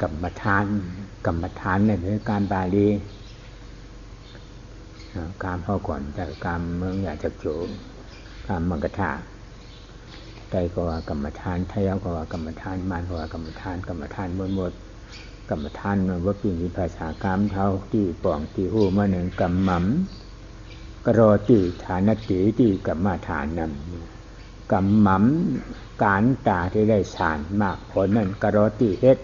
กรรมฐานในเรื่องการบาลีการพ่อก่อนจากการเมืองอยากจะโจการมังกรธาใจก็ว่ากรรมฐานไทยก็ว่ากรรมฐานมารก็ว่ากรรมฐานหมดกรรมฐานมันว่าปีนี้ภาษากรรมเท่าที่ป่องที่หูมาหนึ่งกรรมหม่ำกรอที่ฐานติที่กรรมฐานนำกรรมหม่ำการตาที่ได้ฌานมากผลนั่นกรอที่เฮ็ด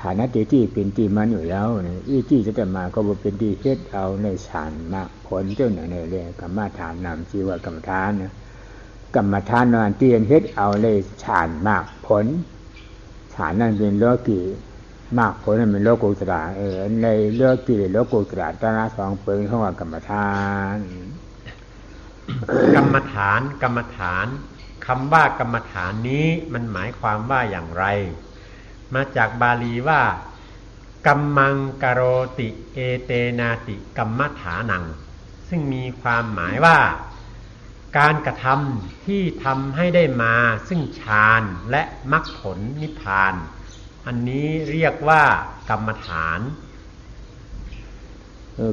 ฐานะที่เป็นที่มันอยู่แล้วเนี่ยที่จะมาก็บ่เป็นที่เฮ็ดเอาในฌานมากผลเจ้าเนี่ยเรียกกรรมฐานนำชื่อว่ากรรมฐานนะกรรมฐานนั้นที่เฮ็ดเอาในฌานมากผลฌานนั้นเป็นโลกีมากผลนั้นเป็นโลกุตระในโลกีโลกุตระตระสองเปิงของว่ากรรมฐานกรรมฐานคำว่ากรรมฐานนี้มันหมายความว่าอย่างไรมาจากบาลีว่ากัมมังกโรติเอเตนาติกัมมฐานังซึ่งมีความหมายว่าการกระทำที่ทำให้ได้มาซึ่งฌานและมรรคผลนิพพานอันนี้เรียกว่ากรรมฐาน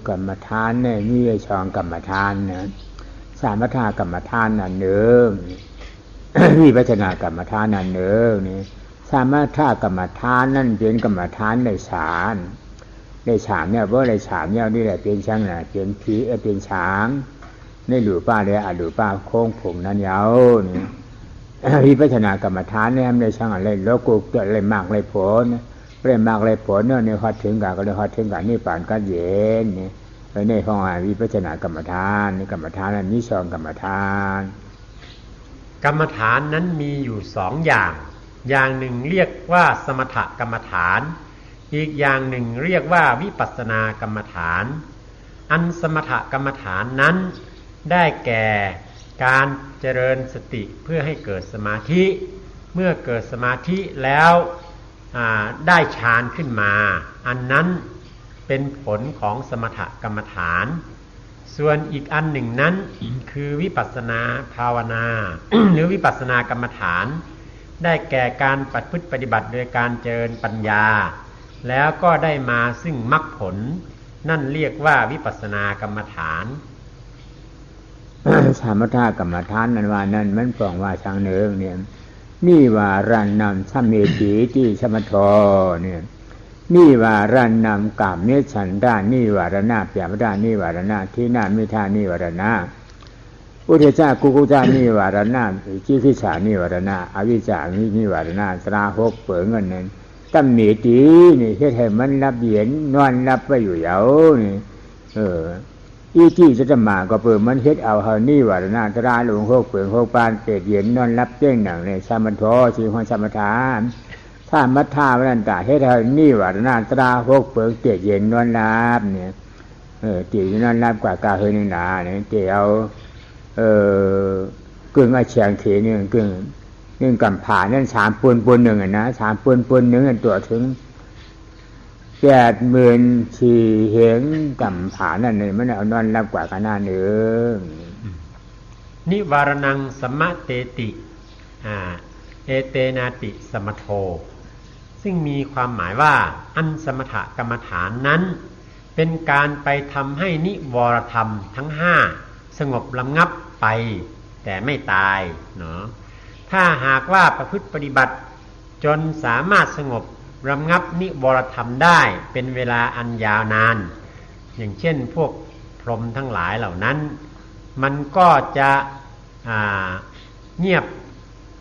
กรรมฐานเนี่ยมีช่องกรรมฐานนะสามถกรรมฐานนั่นเด้อวิปัสสนากรรมฐานนั่นเด้อนี่สามถกรรมฐานนั่นเป็นกรรมฐานในฌานเนี่ยบ่ได้ฌานเนี่ยนี่แหละเป็นช้างน่ะเป็นผีเป็นช้างในหลู่ป้าเลยหลู่ป้าโค้งผงนั้นยาวนี่วิปัสสนากรรมฐานเนี่ยในช้างอะไรโลกุตระอะไรมากเลยผลมากเลยผลเนี่ยฮอดถึงกันก็เลยฮอดถึงกันนี่ปานกันเย็นนี่ในห้องวิปัสสนากรรมฐานนี่กรรมฐานนั้นมี2กรรมฐานนั้นมีอยู่2อย่างหนึ่งเรียกว่าสมถกรรมฐานอีกอย่างหนึ่งเรียกว่าวิปัสสนากรรมฐานอันสมถกรรมฐานนั้นได้แก่การเจริญสติเพื่อให้เกิดสมาธิเมื่อเกิดสมาธิแล้วได้ฌานขึ้นมาอันนั้นเป็นผลของสมถกรรมฐานส่วนอีกอันหนึ่งนั้นคือวิปัสสนาภาวนา หรือวิปัสสนากรรมฐานได้แก่การประพฤติปฏิบัติโดยการเจริญปัญญาแล้วก็ได้มาซึ่งมรรคผลนั่นเรียกว่าวิปัสสนากรรมฐานสมถกรรมฐานนั้นว่านั้นมันปรองว่าทางเนืองเนี่ยนี่ว่ารันนำสัมเมติที่สมถะเนี่ยนี่ว่ารันนำกามเนฉันด้านนี่วารณะเปียมด้านนี่วารณะที่หน้ามิทานี่วารณะอุเทจากุกุจานี่วารณะจิกิจฉานี่วารณะอวิชชานี่วารณะตราหกเปิงเงินนั้นตั้มเมตินี่เฮ็ดให้มันรับเย็นนอนรับไปอยู่เหยานี่ที่จะมาก็เปิดมันเฮ็ดเอาเฮานี่วารณะตราหลวงหกเปิงหกปานเปรตเย็นนอนรับเจ้งหนังในสมถะสิของสมถะถ้ามัทธาวันตาเฮ็ดให้นี่วารณะตราหกเปิงเปรตเย็นนอนรับเนี่ยตีนอนรับกว่ากาเฮนึงนาเนี่ยเตียวกึ่งเฉียงเขนี่กึ่งนึ่งกำผานั่น3ปูนหนึ่งนะ3ปูนหนึ่งตัวถึง80,000เหงกำผานั่นนี่มันเอานอนรับกว่ากันหน้าเนื้อนิวารณังสมะเตติเอเตนาติสมโทซึ่งมีความหมายว่าอันสมถกรรมฐานนั้นเป็นการไปทำให้นิวรธรรมทั้ง5สงบระงับไปแต่ไม่ตายเนาะถ้าหากว่าประพฤติปฏิบัติจนสามารถสงบระงับนิวรธรรมได้เป็นเวลาอันยาวนานอย่างเช่นพวกพรหมทั้งหลายเหล่านั้นมันก็จะเงียบ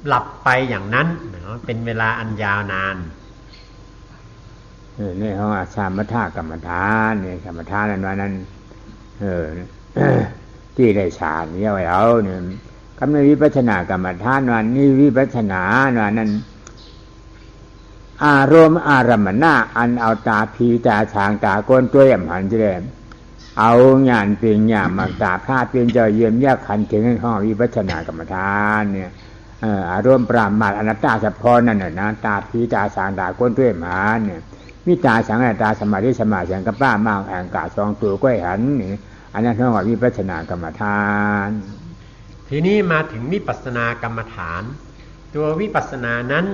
หลับไปอย่างนั้นเนาะเป็นเวลาอันยาวนานนี่เขาว่าสมถกรรมฐานนี่กรรมฐานนั้นว่านั้นที่ได้ฌานเนี่ยไว้เอาเนี่ยกำเนิดวิปัสสนากรรมฐานวันนี้วิปัสสนาวันนั้นอารมณ์อารมณะอันเอาตาผีตาช้างตาก้นตัวแอมหันจะได้เอางานเป็นงานมาตาผ้าเป็นเจ้าเยี่ยมแยกขันถึงห้องวิปัสสนากรรมฐานเนี่ยอารมณ์ปรามาสอนัตตาเฉพาะนั่นน่ะนะตาผีตาช้างตาก้นตัวแอมหันเนี่ยมีตาสังตาสมาธิสมาสังกัปปะมากแห่งกาสองตัวก้อยหันนี่อันนั้นเรียกว่าวิปัสสนากรรมฐานทีนี้มาถึงวิปัสสนากรรมฐานตัววิปัสสนานั้น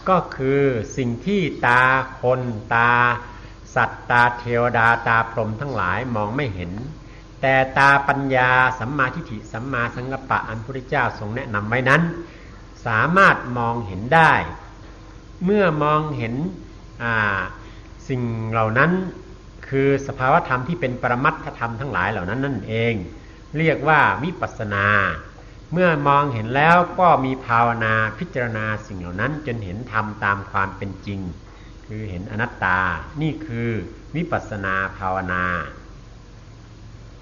ก็คือสิ่งที่ตาคนตาสัตว์ตาเทวดาตาพรหมทั้งหลายมองไม่เห็นแต่ตาปัญญาสัมมาทิฏฐิสัมมาสังกัปปะอันพระพุทธเจ้าทรงแนะนำไว้นั้นสามารถมองเห็นได้เมื่อมองเห็นสิ่งเหล่านั้นคือสภาวธรรมที่เป็นปรมัตถธรรมทั้งหลายเหล่านั้นนั่นเองเรียกว่าวิปัสสนาเมื่อมองเห็นแล้วก็มีภาวนาพิจารณาสิ่งเหล่านั้นจนเห็นธรรมตามความเป็นจริงคือเห็นอนัตตานี่คือวิปัสสนาภาวนา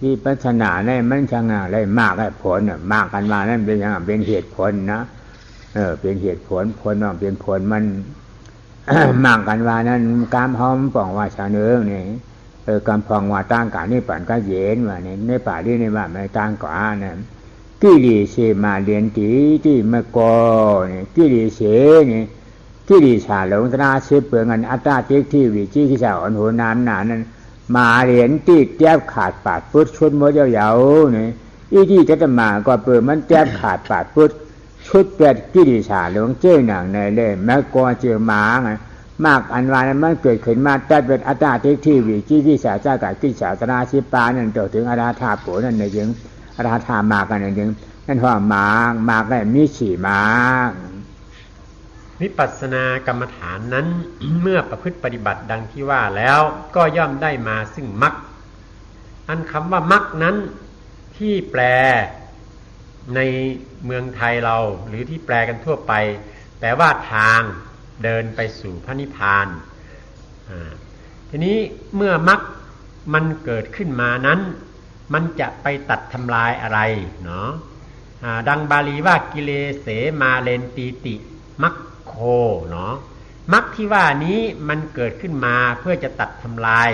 วิปัสสนาเนี่ยมันช่างอะไรมากให้ผลมากกันมานั่นเป็นอย่างเป็นเหตุผลนะเป็นเหตุผลผลว่าเป็นผลมัน มากกันว่านั้นการพร้อมปองว่าชาเนื้อเนี่ยการพองว่าตั้งการนี่ปั่นก็เย็นว่าเนี่ยในป่าที่ในว่าไม่ตั้งก่อนเนี่ยกิเลสมาเรียนตีที่มะกอเนี่ยกิเลสเนี่ยกิเลสหลงตราเชื่อเปลืองอันอัตตาเจ๊กที่วิจิกิจฉาอ่อนหัวน้ำหนานั้นมาเรียนตีแจ๊บขาดปาดพุทธชุดมดยาวๆเนี่ยอีที่จะมาก็เปิดมันแจ๊บขาดปาดพุทธชุดแปดกิเลสหลงเจ้าหนังในเล่มะกอเจอหมาไงมากอันวานั้นมันเกิดขึ้นมาแต่เป็นอัตตาเจ๊กที่วิจิกิจฉาจ้ากับกิจฉาตราชิปานั่นต่อถึงอาราธาปุนั่นในยังอาราธามากันในยังนั่นว่ามากได้มีฉี่มากวิปัสสนากรรมฐานนั้น เมื่อประพฤติปฏิบัติดังที่ว่าแล้วก็ย่อมได้มาซึ่งมรรคอันคำว่ามรรคนั้นที่แปลในเมืองไทยเราหรือที่แปลกันทั่วไปแปลว่าทางเดินไปสู่พระนิพพานทีนี้เมื่อมรรคมันเกิดขึ้นมานั้นมันจะไปตัดทำลายอะไรเนาะดังบาลีว่ากิเลเสมาเลนตีติมัคโคเนาะมรรคที่ว่านี้มันเกิดขึ้นมาเพื่อจะตัดทำลาย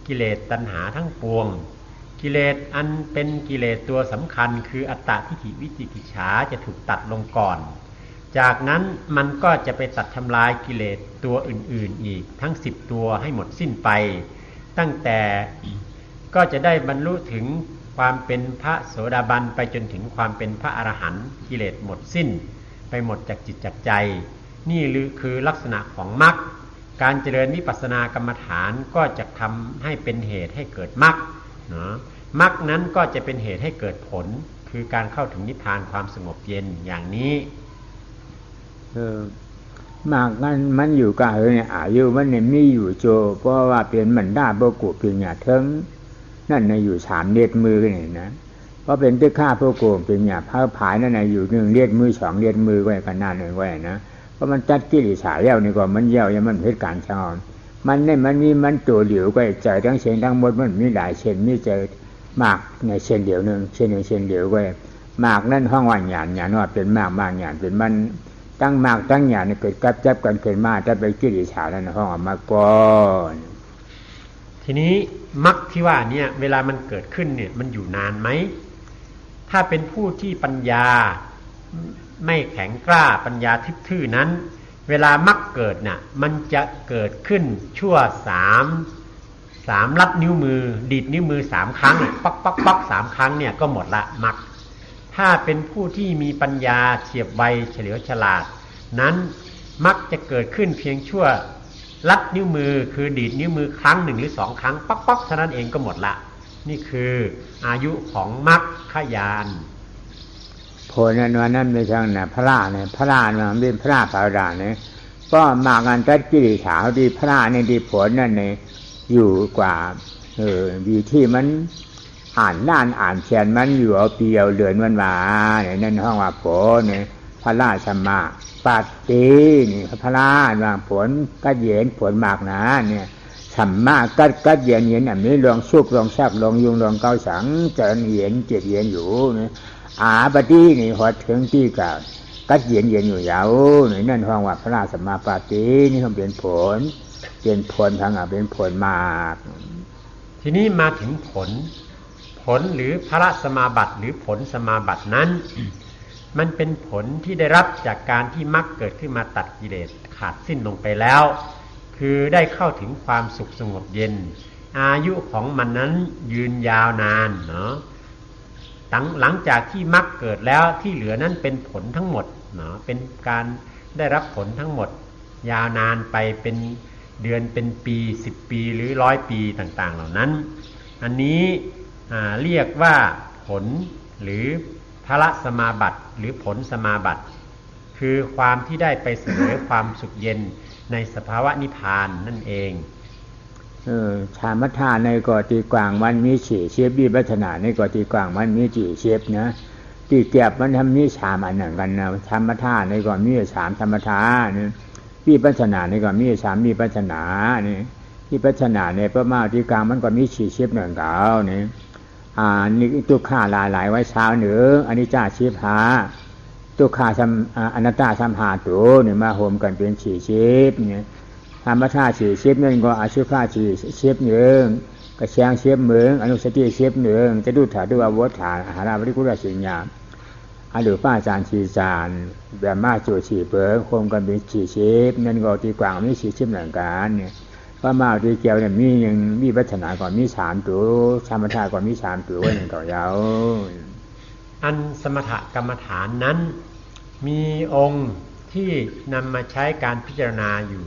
กิเลสตัณหาทั้งปวงกิเลสอันเป็นกิเลสตัวสำคัญคืออัตตทิฏฐิวิจิกิจฉาจะถูกตัดลงก่อนจากนั้นมันก็จะไปตัดทำลายกิเลสตัวอื่นๆอีกทั้ง10ตัวให้หมดสิ้นไปตั้งแต่ก็จะได้บรรลุถึงความเป็นพระโสดาบันไปจนถึงความเป็นพระอรหันต์กิเลสหมดสิ้นไปหมดจากจิตจากใจนี่คือลักษณะของมรรคการเจริญวิปัสสนากรรมฐานก็จะทำให้เป็นเหตุให้เกิดมรรคเนาะมรรคนั้นก็จะเป็นเหตุให้เกิดผลคือการเข้าถึงนิพพานความสงบเย็นอย่างนี้มากนั้นมันอยู่กับเนี่ยอายุมันเนี่ยมีอยู่โจเพราะว่าเป็นมันได้โบกุเพียงอย่างเทิงนั่นในอยู่3เลียดมือนี่นะเพราะเป็นที่ฆ่าพวกโกงเป็นอย่างพระผายนั่นในอยู่1เลียดมือ2เลียดมือไว้กันนั่นไว้นะเพราะมันจัดกิเลสเย้านี่ก็มันเย้ายังมันเหตุการณ์ชอนมันเนี่ยมันตัวเหลียวก็ใจทั้งเช่นทั้งหมดมันมีหลายเช่นมีใจมากในเช่นเดียวนึงเช่นนึงเช่นเดียวก็มากนั่นห้องว่าหยาดว่าเป็นมากหยาดเป็นมันตั้งมากตั้งหยาดนี่เกิดกับจับกันเกิดมาถ้าไปกิเลสแล้วห้องมาก่อนทีนี้มรรคที่ว่าเนี่ยเวลามันเกิดขึ้นเนี่ยมันอยู่นานไหมถ้าเป็นผู้ที่ปัญญาไม่แข็งกล้าปัญญาทิพย์ทื่อนั้นเวลามรรคเกิดน่ะมันจะเกิดขึ้นชั่ว3ลัดนิ้วมือดีดนิ้วมือ3ครั้งป๊อกป๊อกป๊อก3ครั้งเนี่ยก็หมดละมรรคถ้าเป็นผู้ที่มีปัญญาเฉียบไวเฉลียวฉลาดนั้นมรรคจะเกิดขึ้นเพียงชั่วลัดนิ้วมือคือดีดนิ้วมือครั้ง1หรือ2ครั้งป๊อกป๊อกเท่านั้นเองก็หมดละนี่คืออายุของมรรคญาณผลนั้นไม่ใช่นะพระราเนี่ยพระราเนี่ยมันเป็นพระราภาวนาเนี่ยก็มากันตัดกิเลสขาวดีพระราเนี่ยดีผลนั่นเนี่ยอยู่กว่าดีที่มันอ่านน่านอ่านเขียนมันอยู่เอาเปียวเดือนวันมาเนี่ยนั่นห้องว่าผลเนี่ยพระราชมาปัตตินี่พระราว่าผลก็เย็นผลมากนะเนี่ยธรรมะกัดเย็นอันนี้ลองชุกลองชักลองยุงลองเกาสังเจริญเย็นเจ็ดเย็นอยู่เนี่ยบัดนี้นี่หอดถึงที่กัดเย็นอยู่ยาวนี่นั่นห้องว่าพระราชมาปาตินี่เขาเป็นผลทางเป็นผลมากทีนี้มาถึงผลหรือพระสมาบัติหรือผลสมาบัตินั้น มันเป็นผลที่ได้รับจากการที่มรรคเกิดขึ้นมาตัดกิเลสขาดสิ้นลงไปแล้วคือได้เข้าถึงความสุขสงบเย็นอายุของมันนั้นยืนยาวนานเนาะหลังจากที่มรรคเกิดแล้วที่เหลือนั้นเป็นผลทั้งหมดเนาะเป็นการได้รับผลทั้งหมด ยาวนานไปเป็นเดือนเป็นปี10 ปีหรือ100 ปีต่างๆเหล่านั้นอันนี้เรียกว่าผลหรือพละสมาบัติหรือผลสมาบัติคือความที่ได้ไปเสวยความสุขเย็นในสภาวะนิพพานนั่นเองชามัทธาในกอตีกวางมันมีฉี่เชียบบีบัชนาในกอตีกวางมันมีจีเชียบนะตีเกียบมันทำนี้ชามอันหนึ่งกันนะชามัทธาในกอมีชามธรรมทาเนี่ยบีบัชนาในกอมีชามบีบัชนาเนี่ยบีบัชนาเนี่ยพระมาตีกลางมันก็มีฉี่เชียบหนึ่งเก่าเนี่ยนี่ตุข่าหลายไว้เช้าเหนืออันนี้จ้าชีพหาตุข่าอนัตตาสัมหาตัวเนี่ยมาโฮมกันเป็นฉี่เชียบเนี่ยธรรมชาติฉี่เชียบนั่นก็อาชีพผ้าฉี่เชียบหนึ่งกระเชียงเชียบเหมืองอนุสติเชียบหนึ่งจะดูถ่ายดูอาวุธฐานอาหารบริกุลสิญญาอดูป้าจานชีจานแบบมาโจฉี่เปิงโฮมกันเป็นฉี่เชียบนั่นก็ตีกวางมีฉี่เชียบหนึ่งกันเนี่ยพระมาตีเกียวเนี่ยมียังมีวัฒนาก่อนมี3 ตัวธรรมชาติก่อนมี3 ตัวไว้หนึ่งต่อยาวอันสมถกรรมฐานนั้นมีองค์ที่นำมาใช้การพิจารณาอยู่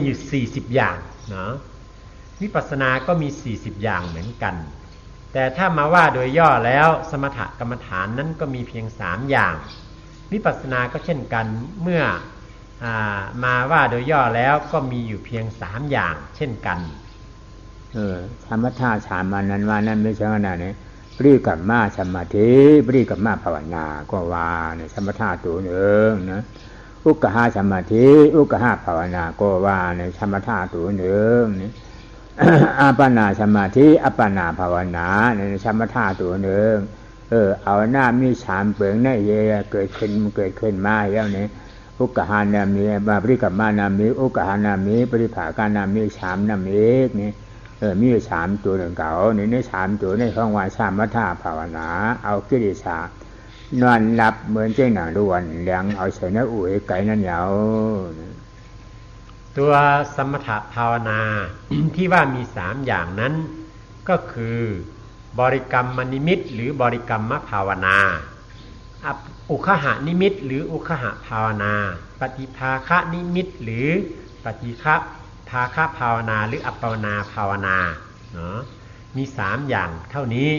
อยู่40 อย่างเนาะวิปัสสนาก็มี40 อย่างเหมือนกันแต่ถ้ามาว่าโดยย่อแล้วสมถกรรมฐานนั้นก็มีเพียง3 อย่างวิปัสสนาก็เช่นกันเมื่อมาว่าโดยย่อแล้วก็มีอยู่เพียง3 อย่างเช่นกันธรรมธาตุ3มันนั้นว่านั้นไม่ใช่ขนาดนี้ปริกัมมาสมาธิปริกัมมาภาวนาก็ว่าเนี่ยธรรมธาตุตัวหนึ่งนะอุกหาสมาธิอุกหาภาวนาก็ว่าเนี่ยธรรมธาตุตัวหนึ่งนี่อาปนาสมาธิอัปปนาภาวนาเนี่ยธรรมธาตุตัวหนึ่งเอาหน้ามี3 เปลืองในเยเกิดขึ้นมาแล้วเนี่ยอุกหานามีปริกัมมานามีอุกหานามีปริภาคานามี3 นามีนี่มี3 ตัวหนึ่งเก่าใน3 ตัวในข้องว่าสามธาภาวนาเอากิเลสนอนหลับเหมือนเจ้าหนังดวนเลี้ยงเอาเสนาอุ่ยไก่นั่นยาวตัวสมถภาวนา ที่ว่ามี3 อย่างนั้นก็คือบริกรรมนิมิตหรือบริกรรมภาวนาอุคหานิมิตหรืออุคหภาวนาปฏิภาคะนิมิตหรือปฏิฆะภาคะภาวนาหรืออัปปนาภาวนาเนาะมี3 อย่างเท่านี้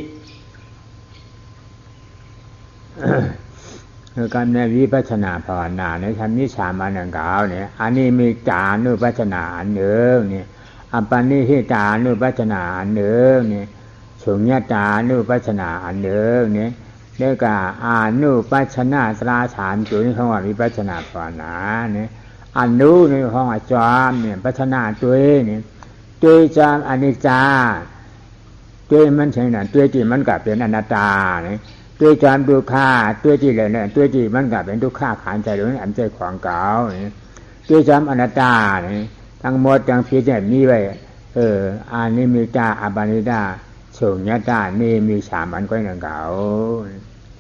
คือการในวิปัสสนาภาวนาในชั้นนี้3 อันเก่าเนี่ยอันนี้มีจานุปัสสนาอันหนึ่งเนี่ยอัปปนิหิตานุปัสสนาอันหนึ่งเนี่ยสุญญตานุปัสสนาอันหนึ่งเนี่ยแล้วก็อานุปัสสนาตรา3 ตัวนี้เขาว่าวิปัสสนาภาวนาเนี่ยอันนู้ในห้องอาจารย์เนี่ยปัจนาตัวนี่ตัวจามอนิจจาตัวมันใช่ไหมตัวที่มันก็เป็นอนัตตาเนี่ยตัวจามดุข่าตัวที่เลยเนี่ยตัวที่มันก็เป็นทุกข่าขานใจหรืออันใจของเก่าเนี่ยตัวจามอนัตตาเนี่ยทั้งหมดทั้งพิจารณามีไว้อานิมิตาอปานิตาสุญญตานี่มี3 อันก็อย่างเก่า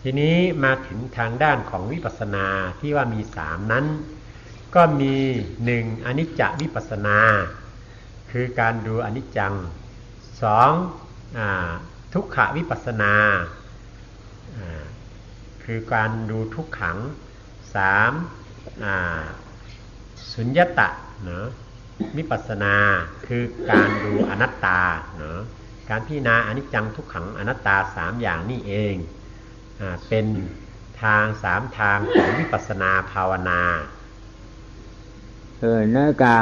ทีนี้มาถึงทางด้านของวิปัสสนาที่ว่ามี3 นั้นก็มี1อนิจจวิปัสสนาคือการดูอนิจจัง2ทุกขวิปัสสนาคือการดูทุกขัง3สุญญตะเนาะวิปัสสนาคือการดูอนัตตาเนาะการพิจารณาอนิจจังทุกขังอนัตตา3 อย่างนี่เองเป็นทาง3 ทางของวิปัสสนาภาวนานกา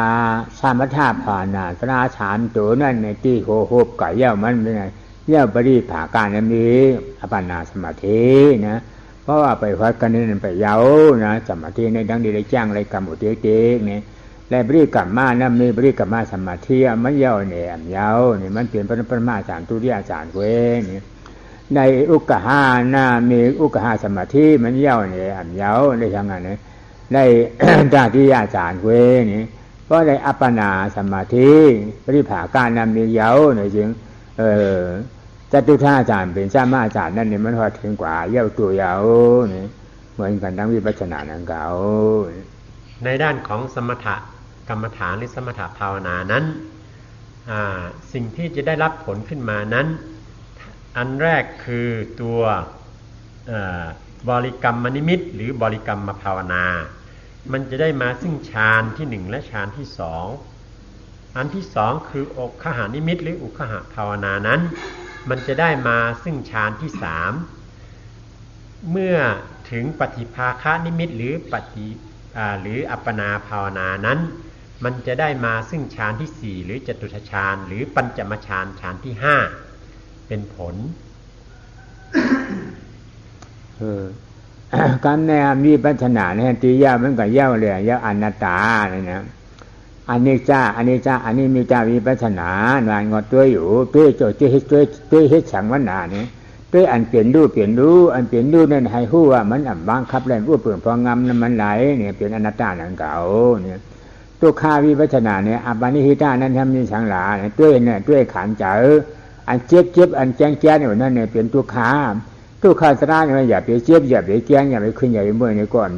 สามธาภาวนาตรา3 ตัวนั่นในที่โหบไก่เย่ามันเป็นไงเย่าปริภาการนั้นมีอัปปนาสมาธินะเพราะว่าไปวัดกันนี่ไปเย้านะสมาธิในดังดีได้จ้างอะไรกรรมอุเตกเนี่ยและบริกรรมมานะมีบริกรรมมาสมาธิมันเย้าเนี่ยเย้าเนี่ยมันเปลี่ยนเป็นปรมาจารย์ตุริยาจารย์เว้เนี่ยในอุกหานะมีอุกหาสมาธิมันเย้าเนี่ยเย้าในทางนั้นเนี่ยได้ตาที่อาจารย์เวนี่เพราะได้อัปปนาสมาธิปริภาการนำมีเย้าเนี่ยจึงจตุท่าอาจารย์เป็นสามาอาจารย์นั่นเนี่ยมันพอถึงกว่าเย้าตัวเย้านี่เหมือนกันทั้งวิปัสสนานังเก่าในด้านของสมถกรรมฐานหรือสมถภาวนานั้นสิ่งที่จะได้รับผลขึ้นมานั้นอันแรกคือตัวบริกรรมนิมิตหรือบริกรรมภาวนา มันจะได้มาซึ่งฌานที่หนึ่งและฌานที่สองอันที่สองคืออกขหานิมิตหรืออุคหภาวนานั้นมันจะได้มาซึ่งฌานที่สามเมื่อถึงปฏิภาคนิมิตหรือหรืออัปปนาภาวนานั้นมันจะได้มาซึ่งฌานที่สี่หรือจตุตถฌานหรือปัญจมฌานฌานที่ห้าเป็นผล การในมีปัญหาเนี่ยตียามันก็เย้าเลยเย้าอนัตตาเนี่ยนะอันนี้จ้าอันนี้จ้าอันนี้มีจ้ามีปัญหานานงอตัวอยู่ตัวโจตัวเฮ็ดฉังวันหนาเนี่ยตัวอันเปลี่ยนรูปอันเปลี่ยนรูปนั่นให้ฮู้ว่ามันบังคับแรงเปลี่ยนพองำนั้นมันไหลเนี่ยเป็นอนัตตานั่นเก่าเนี่ยตัวข้าวิปัสสนาเนี่ยอปานิหิตานั้นทำมีฉังหลาเนี่ยตัวขันเจออันเจ็บอันแจ้งเนี่ยนั่นเนี่ยเป็นตัวข้าสระเนี่ยอย่าไปเจ็บอย่าไปแจ้งอย่าไปขึ้นอย่าไปเมื่อยในก่อน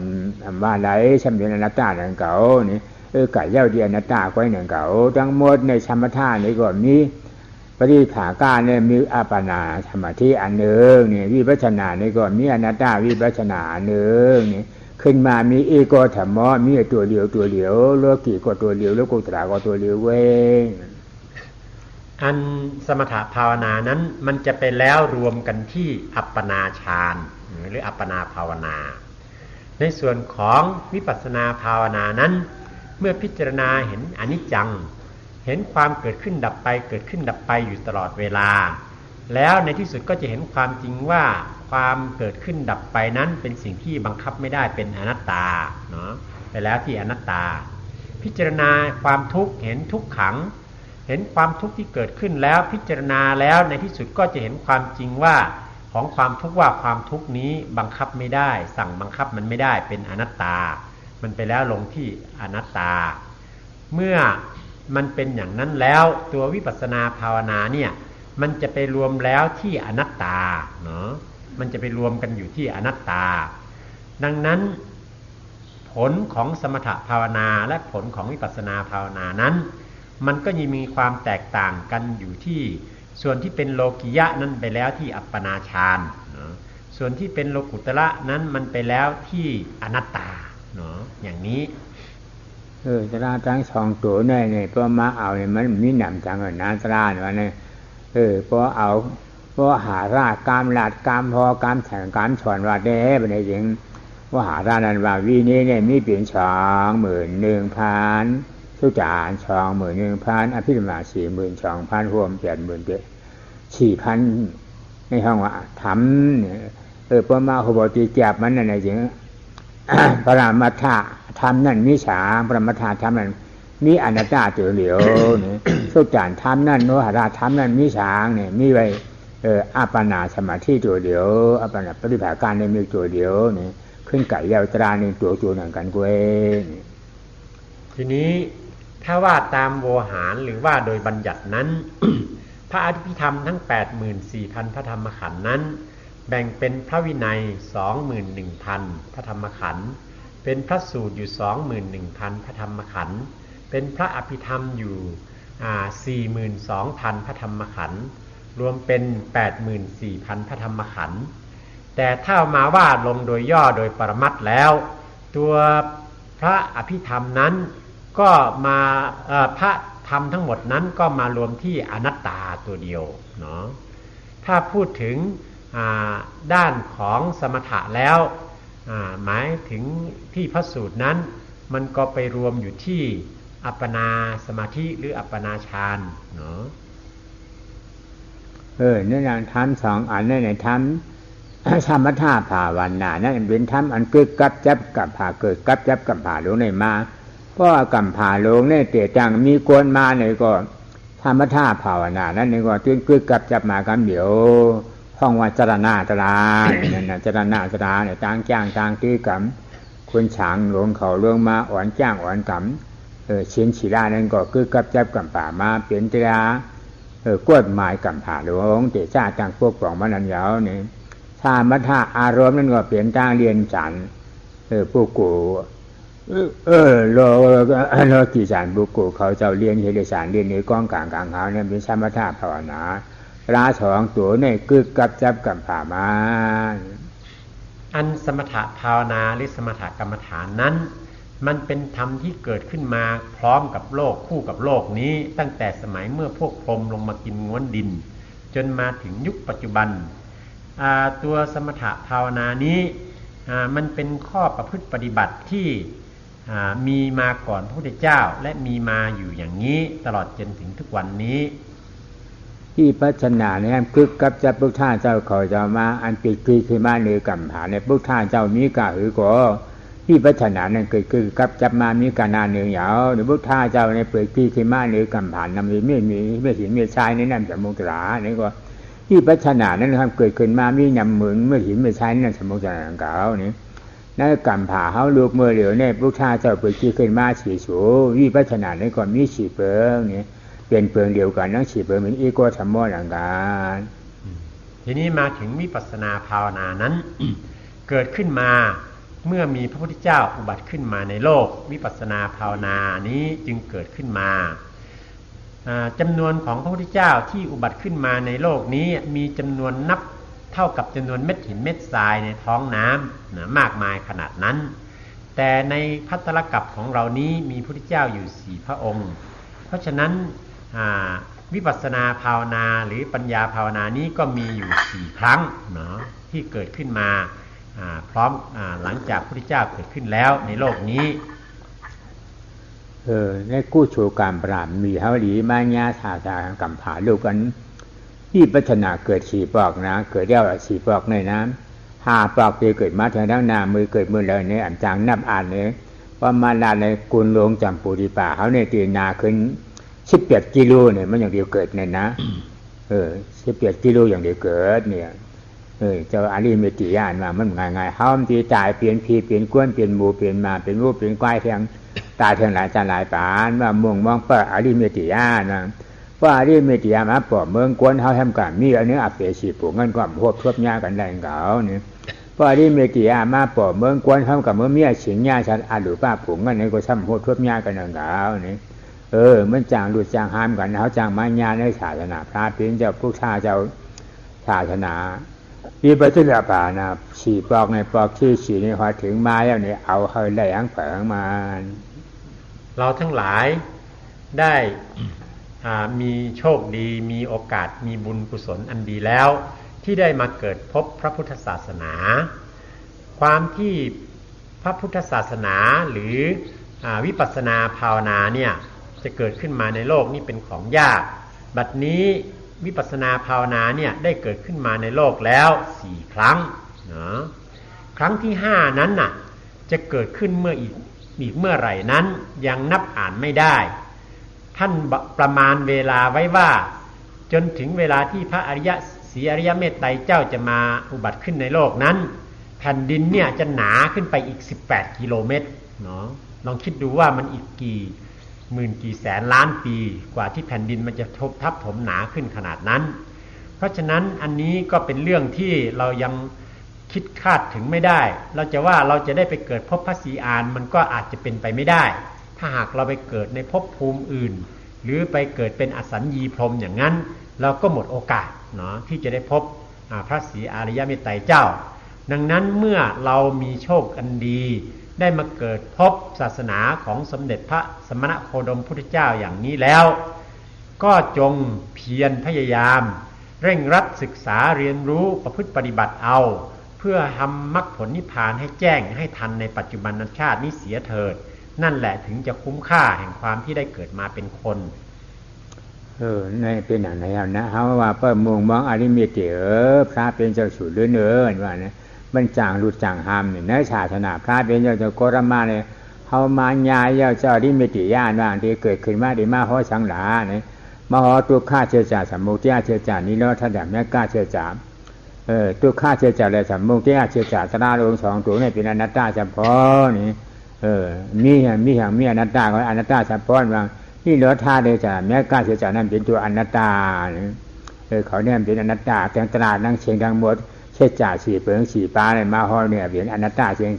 ว่าไหลฉันเป็นอนัตตานั่นเก่านี่ไก่เย้าเดียนัตตาก้อยหนึ่งเก่าทั้งหมดในสมถะนี่ก็มีปริภาการเนี่ยมีอัปปนาสมาธิอันหนึ่งนี่วิปัสสนานี่ก็มีอนัตตาวิปัสสนาอันหนึ่งนี่ขึ้นมามีเอโกธรรมะมีตัวเดียวโลกีก็ตัวเดียวแล้วกุตระก็ตัวเดียวเว้ยอันสมถภาวนานั้นมันจะไปแล้วรวมกันที่อัปปนาฌานหรืออัปปนาภาวนาในส่วนของวิปัสสนาภาวนานั้นเมื่อพิจารณาเห็นอนิจจังเห็นความเกิดขึ้นดับไปอยู่ตลอดเวลาแล้วในที่สุดก็จะเห็นความจริงว่าความเกิดขึ้นดับไปนั้นเป็นสิ่งที่บังคับไม่ได้เป็นอนัตตาเนาะไปแล้วที่อนัตตาพิจารณาความทุกข์เห็นทุกขังเห็นความทุกข์ที่เกิดขึ้นแล้วพิจารณาแล้วในที่สุดก็จะเห็นความจริงว่าของความทุกข์ว่าความทุกข์นี้บังคับไม่ได้สั่งบังคับมันไม่ได้เป็นอนัตตามันไปแล้วลงที่อนัตตาเมื่อมันเป็นอย่างนั้นแล้วตัววิปัสสนาภาวนาเนี่ยมันจะไปรวมแล้วที่อนัตตาเนาะมันจะไปรวมกันอยู่ที่อนัตตาดังนั้นผลของสมถภาวนาและผลของวิปัสสนาภาวนานั้นมันก็ยังมีความแตกต่างกันอยู่ที่ส่วนที่เป็นโลกิยะนั้นไปแล้วที่อัปปนาฌานเนาะส่วนที่เป็นโลกุตระนั้นมันไปแล้วที่อนัตตาเนาะอย่างนี้สระทั้งสองตัวเนี่ยพอมาเอาเนี่ยมันมีหนำจังนะสระเนี่ยพอหารากามลาดกามพอกามแข่งกามฉอนว่าได้ไปในจริงว่าหารานันว่าวีนี้เนี่ยมีเปลี่ยน21,000ทุจาน21,000อภิธรรมา42,000รวม4,000ในห้องว่าทำเนี่ยพอมาขบตีแก็บมันในจริงปรมัตถะธรรมนั่นมีฉางปรมัตถะธรรมนั่นมีอนัตตาตัวเหลียวนี่สุจานธรรมนั่นโนหราธรรมนั่นมีฉางเนี่ยมีไว้อัปปนาสมาธิตัวเดียวอัปปนาปฏิภาการในมีตัวเดียวนี่ขึ้นไก่ยาวตราในตัวหนึ่งกันกุ้ยทีนี้ถ้าว่าตามโวหารหรือว่าโดยบัญญัตินั้น พระอภิธรรมทั้ง 84,000 พระธรรมขันธ์นั้นแบ่งเป็นพระวินัย 21,000 พระธรรมขันธ์เป็นพระสูตรอยู่ 21,000 พระธรรมขันธ์เป็นพระอภิธรรมอยู่ 42,000 พระธรรมขันธ์รวมเป็น 84,000 พระธรรมขันธ์แต่ถ้ามาว่าลงโดยย่อโดยปรมัตถ์แล้วตัวพระอภิธรรมนั้นก็มาพระธรรมทั้งหมดนั้นก็มารวมที่อนัตตาตัวเดียวเนาะถ้าพูดถึงด้านของสมถะแล้วหมายถึงที่พระสูตรนั้นมันก็ไปรวมอยู่ที่อัปปนาสมาธิหรืออัปปนาฌานเนาะนี่นางทำสองอันนั่นในทำสมถะภาวนานั่นเป็นทำอันเกิดกับจับกับผ่าเกิดกับจับกับผ่าลงในมาเพราะกับผ่าลงเนี่ยเตะจังมีกวนมาเนี่ยก็สมถะภาวนานั่นนี่ก็ตื่นเกิดกับจับมากันเดี๋ยวห้องว่าจรณาตราเนี่ยนะจรณาตราเนี่ยต่างจ้างต่างตื้อกำคนฉางหลวงเขาเรื่องมาอ่อนจ้างอ่อนกำเชียนฉีรานั่นก็คือกับจับกับป่ามาเปลี่ยนตรากวดหมายกับผ่าหลวงเตะจ้าต่างพวกปล่องมันนันยาวเนี่ยถ้ามัทธะอารมณ์นั่นก็เปลี่ยนต่างเรียนฉันผู้กูโลกิจารบุกูเขาเจ้าเรียนเฮลิสารเรียนในกองกลางเขาเนี่ยเป็นสมถะภาวนาราสองตัวเนี่ยกึกกับจับกับผ่ามาอันสมถะภาวนาหรือสมถะกรรมฐานนั้น มันเป็นธรรมที่เกิดขึ้นมาพร้อมกับโลกคู่กับโลกนี้ตั้งแต่สมัยเมื่อพวกพรหมลงมากินง้วนดินจนมาถึงยุคปัจจุบันตัวสมถะภาวนานี้มันเป็นข้อประพฤติปฏิบัติที่มีมาก่อนพระพุทธเจ้าและมีมาอยู่อย่างนี้ตลอดจนถึงทุกวันนี้ที่พัฒนาเนี่ยคึกกับจะพุทธาเจ้าขอจะมาอันปิดคือมาเนื้อกำผาในพุทธาเจ้ามีกะหือก็ที่พัฒนานั้นเกิดขึ้นกับจับมามีกานาเนื้อยาวในพุทธาเจ้าในเปิดคือมาเนื้อกำผานนำไม่เห็นไม่ใช่ในนั้นสมุทรานี่ก็ที่พัฒนานั้นครับเกิดขึ้นมามีนำเหมือนไม่เห็นไม่ใช่นั่นสมุทราเก่านี่นั่นกำผาเขาลูกเมื่อเหลียวในพุทธาเจ้าเปิดคือขึ้นมาสีสูวิพัฒนานั้นก็มีสีเปิงนี่เป็นเปลืองเดียวกันนั่งฉีดเปลืองเหมือนอีโก้ธรรมะหลังการทีนี้มาถึงวิปัสสนาภาวนานั้น เกิดขึ้นมาเมื่อมีพระพุทธเจ้าอุบัติขึ้นมาในโลกวิปัสสนาภาวนานี้จึงเกิดขึ้นมาจำนวนของพระพุทธเจ้าที่อุบัติขึ้นมาในโลกนี้มีจำนวนนับเท่ากับจำนวนเม็ดหินเม็ดทรายในท้องน้ำนะมากมายขนาดนั้นแต่ในภัตตรกัปของเรานี้มีพระพุทธเจ้าอยู่4พระองค์เพราะฉะนั้นวิปัสสนาภาวนาหรือปัญญาภาวนานี้ก็มีอยู่4ครั้งเนาะที่เกิดขึ้นมาพร้อมหลังจากพระพุทธเจ้าเกิดขึ้นแล้วในโลกนี้ในกู้โชกามปรามมีเฮาหลีมาญาสาสากัมผาลูกกันที่พัฒนาเกิด4ปอกนะเกิดแล้ว4ปอกในน้ำ5ปอกที่เกิดมาทางด้านหน้ามือเกิดมือเลยเนี่ยอันจางนับอ่านเนี่ยว่ามาลาในกุลลงจำปูดีป่าเขาเนี่ยตีนาขึ้น18กิโลเนี่ยมันอย่างเดียวเกิดเนี่ยนะ18กิโลอย่างเดียวเกิดเนี่ยเจ้าอาลีเมติยานมามันง่ายๆเฮามันตีตายเปลี่ยนพีเปลี่ยนก้วนเปลี่ยนหมู่เปลี่ยนมาเป็นรูปเปลี่ยนก้อยแทงตายแทงหลายจานหลายปานว่าม่วงมองเป้ออาลีเมติยานนะว่าอาลีเมติยามาปอเมืองกวนเฮาทำกันมีอันนี้อัปเปสีปลูกเงินความพวบทบหญ้ากันได้เก่าเนี่ยว่าอาลีเมติยามาปอเมืองกวนเฮากับเมืองเมียฉิงหญ้าชัดอาหรือป้าปลูกเงินในก็ซ้ำโหดทบหญ้ากันได้เก่าเนี่ยมันจางหลุดจางห้ามกันเขาจางมาญาในศาสนาพระเป็นเจ้าผู้ชาเจ้าศาสนาวิปัสสนาภาวนา4ปอกในปอกที่4นี่พอถึงมาแล้วเนี่ยเอาเฮาได้อังเผิงมาเราทั้งหลายได้มีโชคดีมีโอกาสมีบุญกุศลอันดีแล้วที่ได้มาเกิดพบพระพุทธศาสนาความที่พระพุทธศาสนาหรือวิปัสสนาภาวนาเนี่ยจะเกิดขึ้นมาในโลกนี้เป็นของยากบัดนี้วิปัสสนาภาวนาเนี่ยได้เกิดขึ้นมาในโลกแล้ว4ครั้งเนาะครั้งที่5นั้นน่ะจะเกิดขึ้นเมื่ออีกเมื่อไหร่นั้นยังนับอ่านไม่ได้ท่านประมาณเวลาไว้ว่าจนถึงเวลาที่พระอริยศรีอริยเมตไตรเจ้าจะมาอุบัติขึ้นในโลกนั้นแผ่นดินเนี่ยจะหนาขึ้นไปอีก18กิโลเมตรเนาะลองคิดดูว่ามันอีกกี่หมื่นกี่แสนล้านปีกว่าที่แผ่นดินมันจะทับถมหนาขึ้นขนาดนั้นเพราะฉะนั้นอันนี้ก็เป็นเรื่องที่เรายังคิดคาดถึงไม่ได้เราจะว่าเราจะได้ไปเกิดพบพระศรีอานมันก็อาจจะเป็นไปไม่ได้ถ้าหากเราไปเกิดในภพภูมิอื่นหรือไปเกิดเป็นอสัญญีพรหมอย่างนั้นเราก็หมดโอกาสเนาะที่จะได้พบพระศรีอริยเมตไตรเจ้าดังนั้นเมื่อเรามีโชคอันดีได้มาเกิดพบศาสนาของสมเด็จพระสมณโคดมพุทธเจ้าอย่างนี้แล้วก็จงเพียรพยายามเร่งรัดศึกษาเรียนรู้ประพฤติปฏิบัติเอาเพื่อทำมรรคผลนิพพานให้แจ้งให้ทันในปัจจุบันชาตินี้เสียเถิดนั่นแหละถึงจะคุ้มค่าแห่งความที่ได้เกิดมาเป็นคนในเป็นอย่างไรนะเขาว่าเปิ้ลมองมองอริเมตพระเป็นเจ้าสูตรเลื่อนว่านะมันจางหลุดจางห้ามเนี่ยในศาสนาพระเป็นเจ้าโกรมาเนี่ยเขามาญาเจ้าอริเมตญาณว่าที่เกิดขึ้นมาได้มาหอสังหลาเนี่ยมาหอตัวข้าเชื่อจ่าสมุทัยเชื่อจ่านิโรธาดับแม่กล้าเชื่อจ่าตัวข้าเชื่อจ่าและสมุทัยเชื่อจ่าตราลง2ตัวเนี่ยเป็นอนัตตาเฉพาะนี่มีอนัตตาของอนัตตาเฉพาะว่านี่เหลือธาตุเลยจ้ะแม้กล้าเชื่อจ่านั่นเป็นตัวอนัตตาเขาเนี่ยเป็นอนัตตาแต่ตรานั่งเชียงดังหมดเชื่อจ่า4เปิง4ปาเนี่ยมาหอเนี่ยเป็นอนัตตาเชียง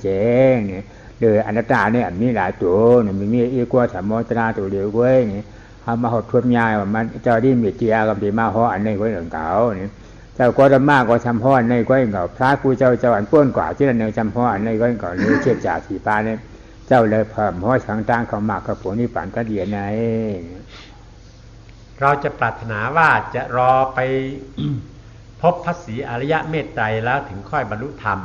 เนี่ยเลยอนัตตาเนี่ยมีหลายตัวเนี่ยมีอีกว่าสมุตราตัวเดียวเว้ยนี่เขามาหดทวดยายว่ามันเจ้าที่มีเกียร์กับที่มาหออันนี้ไว้หลังเก่าเนี่ยเจ้าก็จะมากกว่าจำพ่ออันนี้ก็เก่าพระกูเจ้าอันป้วนกว่าที่เราเนี่ยจำพ่ออันนี้ก็เก่าเลยเชื่อจ่า4ปาเนี่ยจ เจ้าเลยเพิ่มห้อยสังตางเขามากกับผลนิพพานก็เดียไหนเราจะปรารถนาว่าจะรอไป พบพระศรีอริยเมตไตรแล้วถึงค่อยบรรลุธรรม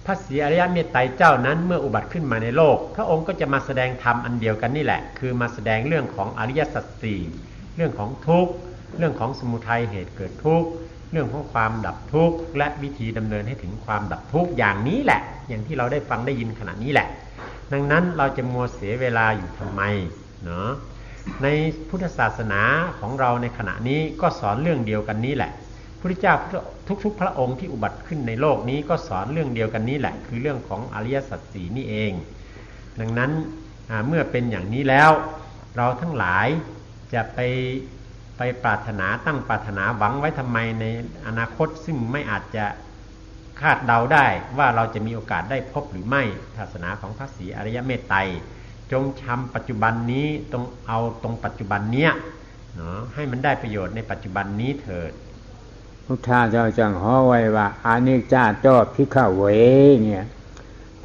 พระศรีอริยเมตไตรเจ้านั้นเมื่ออุบัติขึ้นมาในโลกพระองค์ก็จะมาแสดงธรรมอันเดียวกันนี่แหละคือมาแสดงเรื่องของอริยสัจสี่เรื่องของทุกข์เรื่องของสมุทัยเหตุเกิดทุกข์เรื่องของความดับทุกข์และวิธีดำเนินให้ถึงความดับทุกข์อย่างนี้แหละอย่างที่เราได้ฟังได้ยินขณะนี้แหละดังนั้นเราจะมัวเสียเวลาอยู่ทำไมเนาะในพุทธศาสนาของเราในขณะนี้ก็สอนเรื่องเดียวกันนี้แหละพระพุทธเจ้าทุกพระองค์ที่อุบัติขึ้นในโลกนี้ก็สอนเรื่องเดียวกันนี้แหละคือเรื่องของอริยสัจสี่นี่เองดังนั้นเมื่อเป็นอย่างนี้แล้วเราทั้งหลายจะไปปรารถนาตั้งปรารถนาหวังไว้ทำไมในอนาคตซึ่งไม่อาจจะคาดเดาได้ว่าเราจะมีโอกาสได้พบหรือไม่ศาสนาของพระศรีอริยเมตไตรจงทำปัจจุบันนี้ตรงปัจจุบันเนี้ยเนาะให้มันได้ประโยชน์ในปัจจุบันนี้เถิดพุทธาเจ้าจังห้อไว้ว่าอานิจจาโตภิกขเวเนี่ย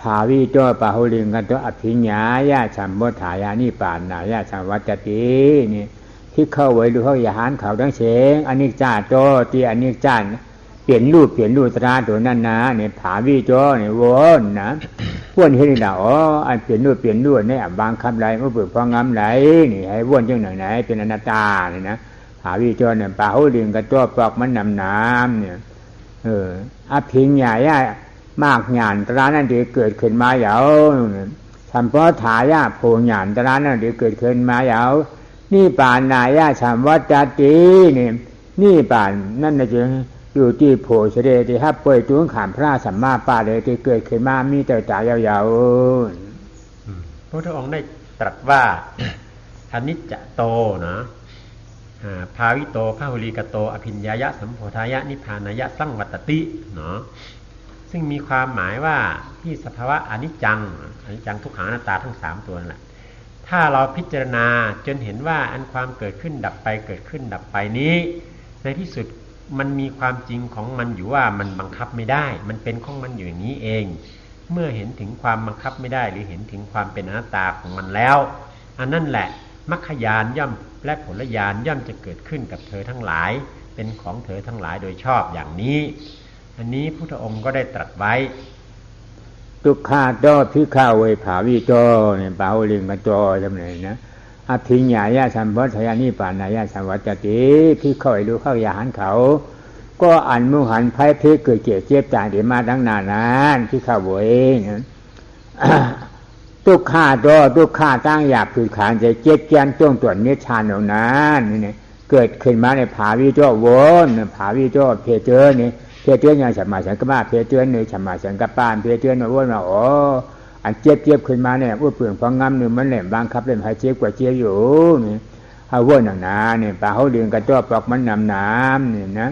ภาวิโตปะหุลิงกันโตอภิญญายะฉัมโมทายานิปานนายะฉัมวัจตินี่ภิกขเวดูเขาอย่าหานเขาทั้งเฉงอานิจจาโตที่อานิจจาเปลี่ยนรูปตราตัวนั้นนะเนี่ยภาวิโตเนี่ยวนนะวนเห็นนี่นะอ๋ออันเปลี่ยนรูปเนี่ยบางคำไรเมื่อเปิดพองำไหลนี่ให้วนจังไหนเป็นอนัตตาเนี่ยนะภาวิโตเนี่ยปะหุลิงกันโตปอกมันน้ำเนี่ยอภิญญายะมากญาณตรานั้นที่เกิดขึ้นมาเหยาสัมปทายะโพญาณตรานั้นที่เกิดขึ้นมาเหยานี่ปานนายะฉัมวัจตินี่ปานนั่นนะจึงอยู่ที่โพเสดที่ฮับป่วยตัวขามพระสัมมาปาเลยที่เกิดขึ้นมามีแต่ตายยาวๆพระพุทธองค์ได้ตรัสว่าอนิจจโตนะภาวิโตภาหุลิกโตอภิญญายะสัมโพธายะนิพพานายะสังวัตติเนาะซึ่งมีความหมายว่าที่สภาวะอนิจจังทุกขังอนัตตาทั้ง3ตัวนั่นแหละถ้าเราพิจารณาจนเห็นว่าอันความเกิดขึ้นดับไปเกิดขึ้นดับไปนี้ในที่สุดมันมีความจริงของมันอยู่ว่ามันบังคับไม่ได้มันเป็นของมันอยู่อย่างนี้เองเมื่อเห็นถึงความบังคับไม่ได้หรือเห็นถึงความเป็นอนัตตาของมันแล้วอันนั่นแหละมรรคญาณย่อมและผลญาณย่อมจะเกิดขึ้นกับเธอทั้งหลายเป็นของเธอทั้งหลายโดยชอบอย่างนี้อันนี้พุทธองค์ก็ได้ตรัสไว้ทุกขาโตภิกขเวภาวิโตเนี่ยปาหุลิงกันโตจำเลยนะอภิญญายะสัมโพธายานิปานนายะสัมวัจติภิกขเวดูเข้าอย่าหันเขาก็อันมุหันไพ่เพเกิดเจ็บเจ็บตายเดี๋ยวมาตั้งนานนั้นภิกขเวนะทุกขาโตทุกขาตั้งอยากผืนขานใจเจ็บแกนจ้วงตรวจเนชานของนั้นนี่เกิดขึ้นมาในภาวิโตวนภาวิโตเพเจอนี่เพเจออย่างฉันมาฉันก็มาเพเจอเนี่ยฉันมาฉันก็ปานเพเจอเนี่ยวนมาอ๋ออันเจ็บขึ้นมาเนี่ยว่าเปลืองพองำหนึ่งมันแหลมบางครับเล่นหายเจ็บกว่าเจ็บอยู่นี่เอาวนหนาเนี่ยปลาเขาเดืองกระจ้อปลอกมันน้ำเนี่ยนะ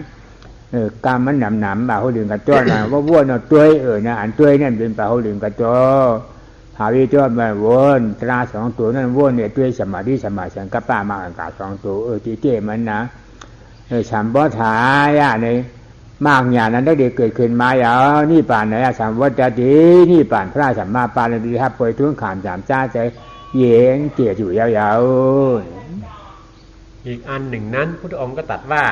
กามมันน้ำปลาเขาเดืองกระจ้อนะว่าวนเอาตัวนะอันตัวนั่นเป็นปลาเขาเดืองกระจ้อภาวิโตมาวนตรา2ตัวนั่นวนเนี่ยตัวสมาธิสมาสังกัปปะมาอากาศ2ตัวที่เจมันนะฉัมโพธายะเนี่ยมากญาณนั้นได้เกิดขึ้นมาอย่างนี่ป่านไหนสัมวัจตินี่ป่านพระสัมมาปาลดีครับป่วยทุ่งขาม3จ้าใจเย็นเกียรติอยู่ยาวๆอีกอันหนึ่งนั้นพุทธองค์ก็ตรัสว่า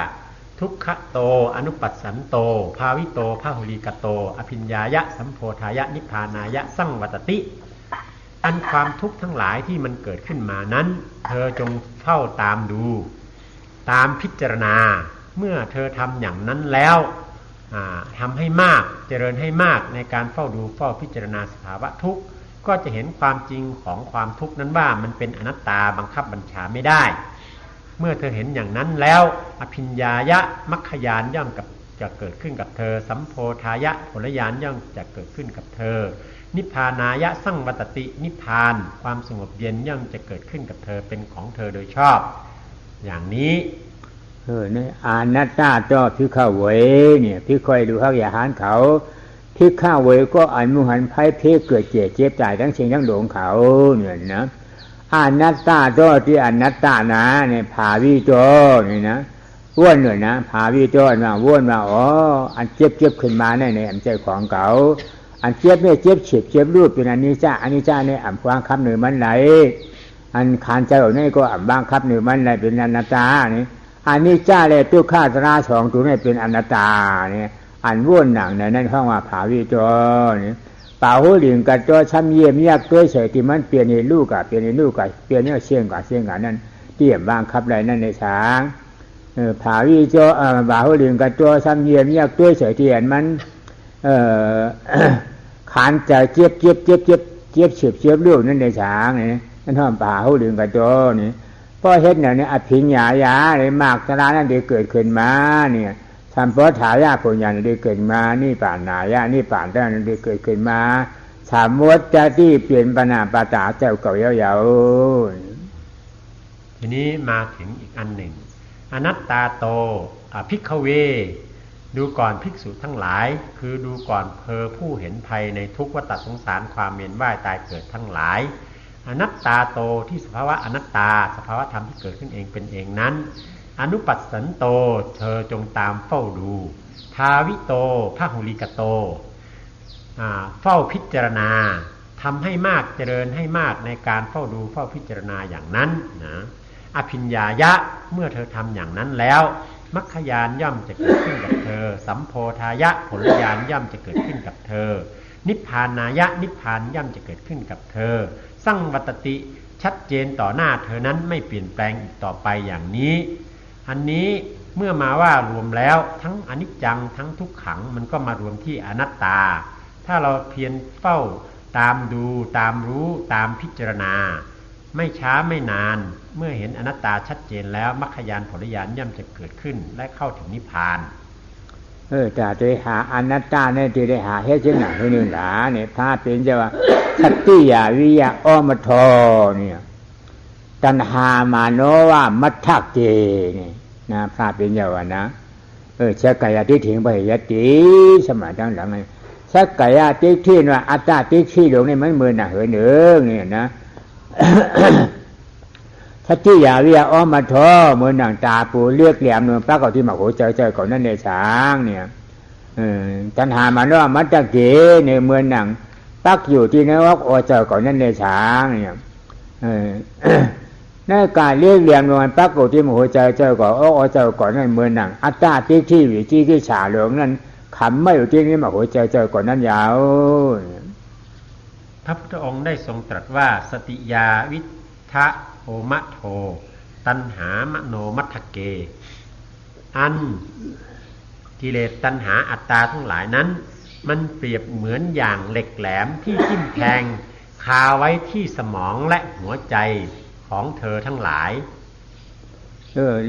ทุกขโตอนุปัสสันโตภาวิโตภาหุลิกโตอภิญญายะสัมโพธายะนิพพานายะสังวัตติอันความทุกข์ทั้งหลายที่มันเกิดขึ้นมานั้นเธอจงเฝ้าตามดูตามพิจารณาเมื่อเธอทำอย่างนั้นแล้วทำให้มากเจริญให้มากในการเฝ้าดูเฝ้าพิจารณาสภาวะทุกข์ก็จะเห็นความจริงของความทุกข์นั้นว่ามันเป็นอนัตตาบังคับบัญชาไม่ได้เมื่อเธอเห็นอย่างนั้นแล้วอภิญญายะมรรคญาณย่อมจะเกิดขึ้นกับเธอสัมโพธายะผลญาณย่อมจะเกิดขึ้นกับเธอนิพพานายะสังวัตตินิพพานความสงบเย็นย่อมจะเกิดขึ้นกับเธอเป็นของเธอโดยชอบอย่างนี้เนี่ยอนัตตาโตภิกขเวเนี่ยภิกขดูเขาอย่าหานเขาภิกขเวก็อันมุหันไพ่เพเกิดเจ็บเจ็บตายทั้งเชิงทั้งหลงเขาเนี่ยนะอนัตตาโตที่อนัตตานะเนี่ยภาวิโตเนี่ยนะว้วนเลยนะภาวิโตมาว้วนมาอ๋ออันเจ็บขึ้นมาในอันใจของเขา อันเจ็บเนี่ยเจ็บเฉียบเจ็บรูปเป็นอันนี้จ้าเนี่ยอ่ำวางคับหนึ่งมันไหลอันขานเจ้าเนี่ยก็อ่ำบางคับหนึ่งมันไหลเป็นอนัตตานี่อันนี้จ้าเลยทุกข้าตราสองตัวนี่เป็นอนัตตาเนี่ยอันว่นหนังในนั้นห้องว่าผาวิจรนี่ป่าหูหลิงกับตัวช้ำเยี่ยมยากตัวเฉยที่มันเปลี่ยนในลูกกับเปลี่ยนในลูกกับเปลี่ยนเนี่ยเชี่ยงกับนั่นเตี่ยมบางคับไรนั่นในช้างผาวิจรป่าหูหลิงกับตัวช้ำเยี่ยมยากตัวเฉยที่อันมันขานจะเจ็บเฉียบลูกนั่นในช้างนี่นั่นห้องป่าหูหลิงกับตัวนี่เพราะเห็นเนี่ยอภิญญายาเลยมากตรานั่นได้เกิดขึ้นมาเนี่ยทำเพราะถายาปุญญาได้เกิดมานี่ป่านายานี่ป่านนั่นได้เกิดขึ้นมาสามวัฏจะที่เปลี่ยนปัญหาปาตาเจ้าเก่ายาวทีนี้มาถึงอีกอันหนึ่งอนัตตาโตภิกขเวดูก่อนภิกษุทั้งหลายคือดูก่อนเพอผู้เห็นภัยในทุกข์วัฏสงสารความเวียนว่ายตายเกิดทั้งหลายอนัตตาโตที่สภาวะอนัตตาสภาวะธรรมที่เกิดขึ้นเองเป็นเองนั้นอนุปัสสันโตเธอจงตามเฝ้าดูทาวิโตพหุลิกโตเฝ้าพิจารณาทำให้มากเจริญให้มากในการเฝ้าดูเฝ้าพิจารณาอย่างนั้นนะอภิญญายะเมื่อเธอทำอย่างนั้นแล้วมัคคญาณย่อมจะเกิดขึ้นกับเธอสัมโพธายะผลญาณย่อมจะเกิดขึ้นกับเธอนิพพานายะนิพพานย่อมจะเกิดขึ้นกับเธอสั่งวัตติชัดเจนต่อหน้าเธอนั้นไม่เปลี่ยนแปลงอีกต่อไปอย่างนี้อันนี้เมื่อมาว่ารวมแล้วทั้งอนิจจังทั้งทุกขังมันก็มารวมที่อนัตตาถ้าเราเพียรเฝ้าตามดูตามรู้ตามพิจารณาไม่ช้าไม่นานเมื่อเห็นอนัตตาชัดเจนแล้วมรรคญาณผลญาณย่อมจะเกิดขึ้นและเข้าถึงนิพพานแต่ได้หาอนัตตาเนี่ยที่ได้หาเฮ็ดจังหนังหนึ่งหลาเนี่ยพาเป็นจะว่าทัตติยาวิยะอมทเนี่ยตัณหามาโนว่ามัทธเกนี่นะพาเป็นจะว่านะชักกายทิฏฐิไปยติสมัยตั้งหลังนี่ชักกายทิฏฐิว่าอัตตาทิฏฐิหลงนี่มันมือหนักเหินเนี่ยนะทัตติยาวิยะอมทมือหนังตาปูเลือกแหลมนวลปรากฏที่มาโหเจอก่อนนั่นในช้างเนี่ยตัณหามาโนว่ามัทธเกเนี่ยมือหนังปักอยู่ที่นรกเจอก่อนนั่นในช้างเนี่ยในการเรียกเรียงมันปรากฏที่มโหเจ้าก่อนเจ้าก่อนนั่นเมืองหนังอัตตาที่วิจิที่ฉาเหลืองนั้นขำไม่อยู่ที่นี่มโหเจ้าก่อนนั่นยาวพระพุทธองค์ได้ทรงตรัสว่าสติยาวิทะโอมะโทตัณหามโนมัทธเกอันกิเลสตัณหาอัตตาทั้งหลายนั้นมันเปรียบเหมือนอย่างเหล็กแหลมที่ทิ่มแทงคาไว้ที่สมองและหัวใจของเธอทั้งหลาย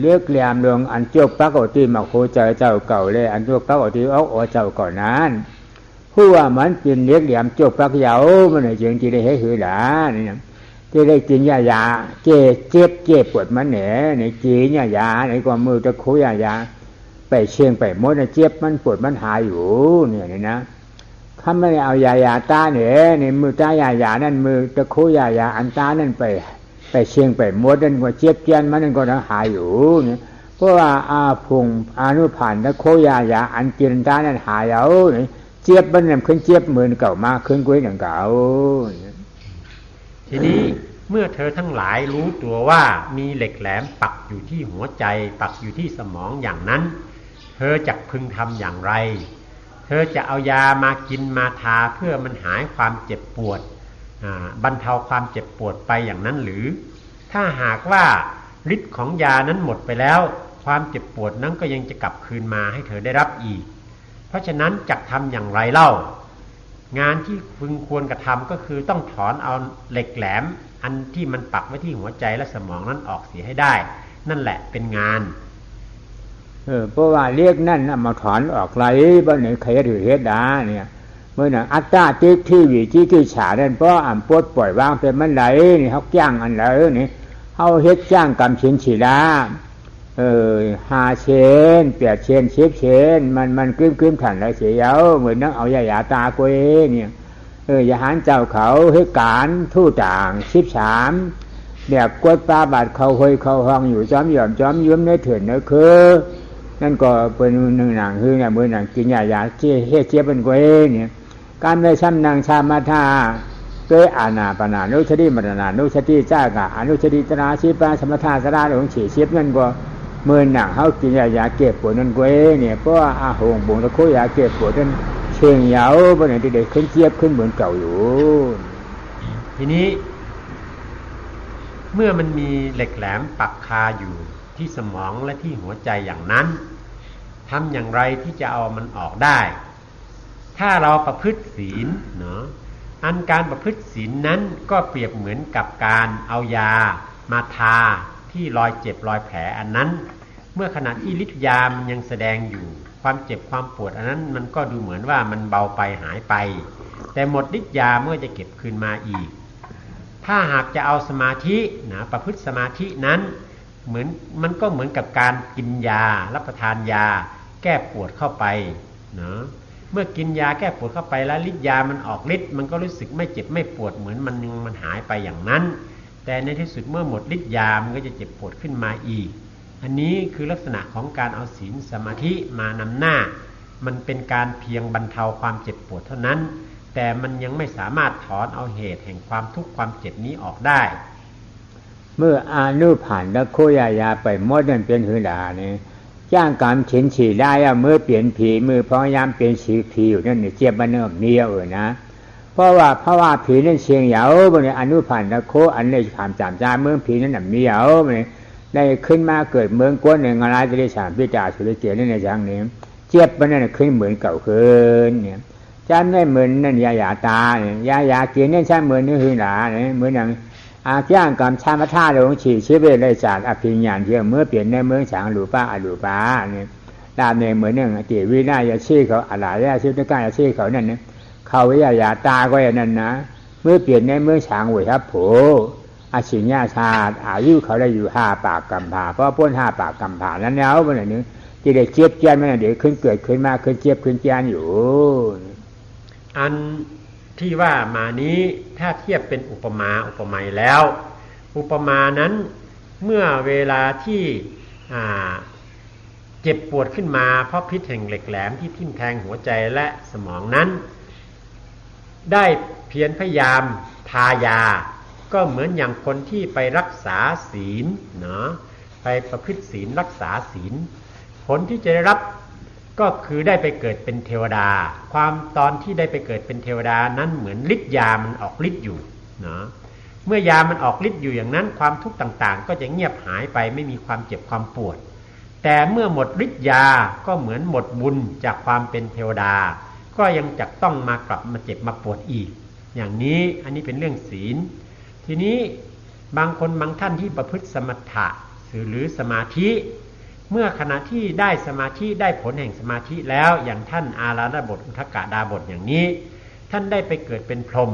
เรียกแหลมดวงอันจบปรากฏที่มาโคเจ้าเก่าเลยอันจบปรากฏที่เจ้าก่อนนั้นผู้ว่ามันเป็นเรียกแหลมจบปรากฏมันจึงที่ได้ให้หือหลาเนี่ยที่ได้กินยาเจ็บปวดมันแหน่ในจียาในกว่ามือตะคุยาไปเชียงไปมดเจ็บมันปวดมันหายอยู่เนี่ยนะถ้าไม่เอายาตาเนี่ยในมือตายานั่นมือตะคุยาอันตานั่นไปเชียงไปมดนั่นก็เจ็บเจียนมันนั่นก็หายอยู่เนี่ยเพราะว่าพุงอนุผ่านตะคุยาอันเจียนตานั่นหายเอาเนี่ยเจ็บมันนั่นขึ้นเจ็บมือเก่ามากขึ้นกุ้ยหนังเก่าทีนี้เมื่อเธอทั้งหลายรู้ตัวว่ามีเหล็กแหลมปักอยู่ที่หัวใจปักอยู่ที่สมองอย่างนั้นเธอจักพึงทำอย่างไรเธอจะเอายามากินมาทาเพื่อมันหายความเจ็บปวดบรรเทาความเจ็บปวดไปอย่างนั้นหรือถ้าหากว่าฤทธิ์ของยานั้นหมดไปแล้วความเจ็บปวดนั้นก็ยังจะกลับคืนมาให้เธอได้รับอีกเพราะฉะนั้นจักทำอย่างไรเล่างานที่พึงควรกระทำก็คือต้องถอนเอาเหล็กแหลมอันที่มันปักไว้ที่หัวใจและสมองนั้นออกเสียให้ได้นั่นแหละเป็นงานเพราะว่าเรียกนั่นมาถอนออกไรบ้านไหนใครถือเฮ็ดดาเนี่ยเมื่อน่ะอัตตาที่วิจิที่ฉานั่นเพราะปวดปล่อยวางเป็นมันไหลนี่เขาจ้างอันไหลนี่เขาเฮ็ดจ้างกำเชนฉีดา5 เชน8 เชน10 เชนมันกึ้มถันแล้วเสียเอาเหมือนนักเอายาตากุยเนี่ยยาหารเจ้าเขาให้การทู่ต่าง13เนี่ยกวดปลาบาดเขาหอยเขาห้องอยู่จอมหย่อมจอมยืมในเถื่อนเนื้อคือนั่นก็เป็นหนังคือเนี่ยมือหนังกินยาเจี๊ยบเป็นกุยเนี่ย การไม่ช้ำนางชามาธาด้วยอาณาปนานุชติมรณานุชติจ้ากะอนุชติตนาชีปาสมถาสราหลงฉีเชียบนั่นก็มือหนังเขากินยาเก็บปวดนั่นก็เนี่ยเพราะว่าอาหงบุงตะคุยาเก็บปวดนั่นเชียงเหยาบนไหนที่เด็กขึ้นเจี๊ยบขึ้นเหมือนเก่าอยู่ทีนี้เมื่อมันมีเหล็กแหลมปักคาอยู่ที่สมองและที่หัวใจอย่างนั้นทำอย่างไรที่จะเอามันออกได้ถ้าเราประพฤติศีลเนาะอันการประพฤติศีลนั้นก็เปรียบเหมือนกับการเอายามาทาที่รอยเจ็บรอยแผลอันนั้นเมื่อขณะที่ฤทธิ์ยามันยังแสดงอยู่ความเจ็บความปวดอันนั้นมันก็ดูเหมือนว่ามันเบาไปหายไปแต่หมดฤทธิ์ยาเมื่อจะเก็บคืนมาอีกถ้าหากจะเอาสมาธินะประพฤติสมาธินั้นมันก็เหมือนกับการกินยารับประทานยาแก้ปวดเข้าไปเนาะเมื่อกินยาแก้ปวดเข้าไปแล้วฤทธิ์ยามันออกฤทธิ์มันก็รู้สึกไม่เจ็บไม่ปวดเหมือนมันหายไปอย่างนั้นแต่ในที่สุดเมื่อหมดฤทธิ์ยามันก็จะเจ็บปวดขึ้นมาอีกอันนี้คือลักษณะของการเอาศีลสมาธิมานำหน้ามันเป็นการเพียงบรรเทาความเจ็บปวดเท่านั้นแต่มันยังไม่สามารถถอนเอาเหตุแห่งความทุกข์ความเจ็บนี้ออกได้เมื่ออานุผ่านแล้วโคยาไปมดนั่นเป็นหือดาเนี่ยจ้างกรรมเข็นฉี่ได้อะมือเปลี่ยนผีมือพยายามเปลี่ยนฉี่ผีอยู่นั่นเนี่ยเจี๊ยบมันเนิ่มเนียวนะเพราะว่าผีนั่นเชียงเหยาบนเนี่ยอนุผ่านแล้วโคอันนี้ถามจามจ้าเมืองผีนั่นน่ะเมียวเนี่ยได้ขึ้นมาเกิดเมืองก้นหนึ่งอะไรจะได้สามพิจารสุริเกียรนั่นในทางนี้เจี๊ยบมันนั่นขึ้นเหมือนเก่าขึ้นเนี่ยจ้าไม่เหมือนนั่นยาตาเนี่ยยาเกียรนั่นใช่เหมือนนี่หือดาเนี่ยเหมือนอย่างอาจ้างกรรมชามาท่าหลงฉี่ชีวิตเลยจากอภิญญาณเที่ยวเมื่อเปลี่ยนในเมืองฉางหลูป้าอลูป้าเนี่ยตามในเหมือนหนึ่งติวินาญาชีเขาอะไรญาชีตก้ายาชีเขานั่นเนี่ยเขาวิยาตาก็อย่างนั้นนะเมื่อเปลี่ยนในเมืองฉางหวยครับโผอาชิญญาชาติอายุเขาได้อยู่5 ปากกำผาเพราะพ้น5 ปากกำผาแล้วแล้ววันนึงที่ได้เจี๊ยบเจียนมันเดี๋ยวขึ้นเกิดขึ้นมาขึ้นเจี๊ยบขึ้นเจียนอยู่อันที่ว่ามานี้ถ้าเทียบเป็นอุปมาแล้วอุปมานั้นเมื่อเวลาที่เจ็บปวดขึ้นมาเพราะพิษแห่งเหล็กแหลมที่ทิ่มแทงหัวใจและสมองนั้นได้เพียรพยายามทายาก็เหมือนอย่างคนที่ไปรักษาศีลเนาะไปประพฤติศีลรักษาศีลผลที่จะได้รับก็คือได้ไปเกิดเป็นเทวดาความตอนที่ได้ไปเกิดเป็นเทวดานั้นเหมือนฤทธิ์ยามันออกฤทธิ์อยู่เนาะเมื่อยามันออกฤทธิ์อยู่อย่างนั้นความทุกข์ต่างๆก็จะเงียบหายไปไม่มีความเจ็บความปวดแต่เมื่อหมดฤทธิ์ยาก็เหมือนหมดบุญจากความเป็นเทวดาก็ยังจะต้องมากลับมาเจ็บมาปวดอีกอย่างนี้อันนี้เป็นเรื่องศีลทีนี้บางคนบางท่านที่ประพฤติสมถะหรือสมาธิเมื่อขณะที่ได้สมาธิได้ผลแห่งสมาธิแล้วอย่างท่านอาราธบทอุทกดาบทอย่างนี้ท่านได้ไปเกิดเป็นพรหม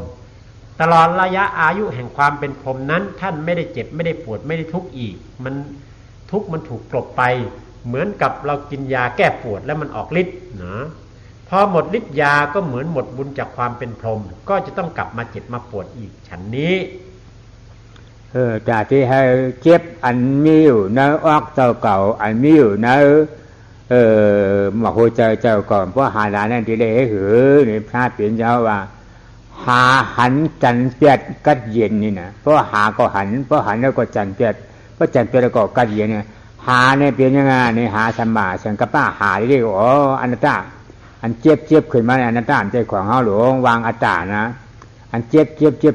ตลอดระยะอายุแห่งความเป็นพรหมนั้นท่านไม่ได้เจ็บไม่ได้ปวดไม่ได้ทุกข์อีกมันทุกข์มันถูกกลบไปเหมือนกับเรากินยาแก้ปวดแล้วมันออกฤทธิ์นะพอหมดฤทธิ์ยาก็เหมือนหมดบุญจากความเป็นพรหมก็จะต้องกลับมาเจ็บมาปวดอีกฉันนี้จากที่ให้เจ็บอันมีอยู่ในออกเจ้าเก่าอันมีอยู่ในหมอโคเจ้าก่อนเพราะหาดานั่นที่ได้หือนี่พระเปลี่ยนเจ้าว่าหาหันจันเปียดกัดเย็นนี่นะเพราะหาก็หันเพราะหันแล้วก็จันเปียดเพราะจันเปียดแล้วก็กัดเย็นเนี่ยหาเนี่ยเป็นยังไงเนี่ยหาสมาสังกป้าหาที่ได้อ๋ออนัตตาอันเจ็บขึ้นมาเนี่ยอนัตตาใจของเขาหลวงวางอัตตานะอันเจ็บ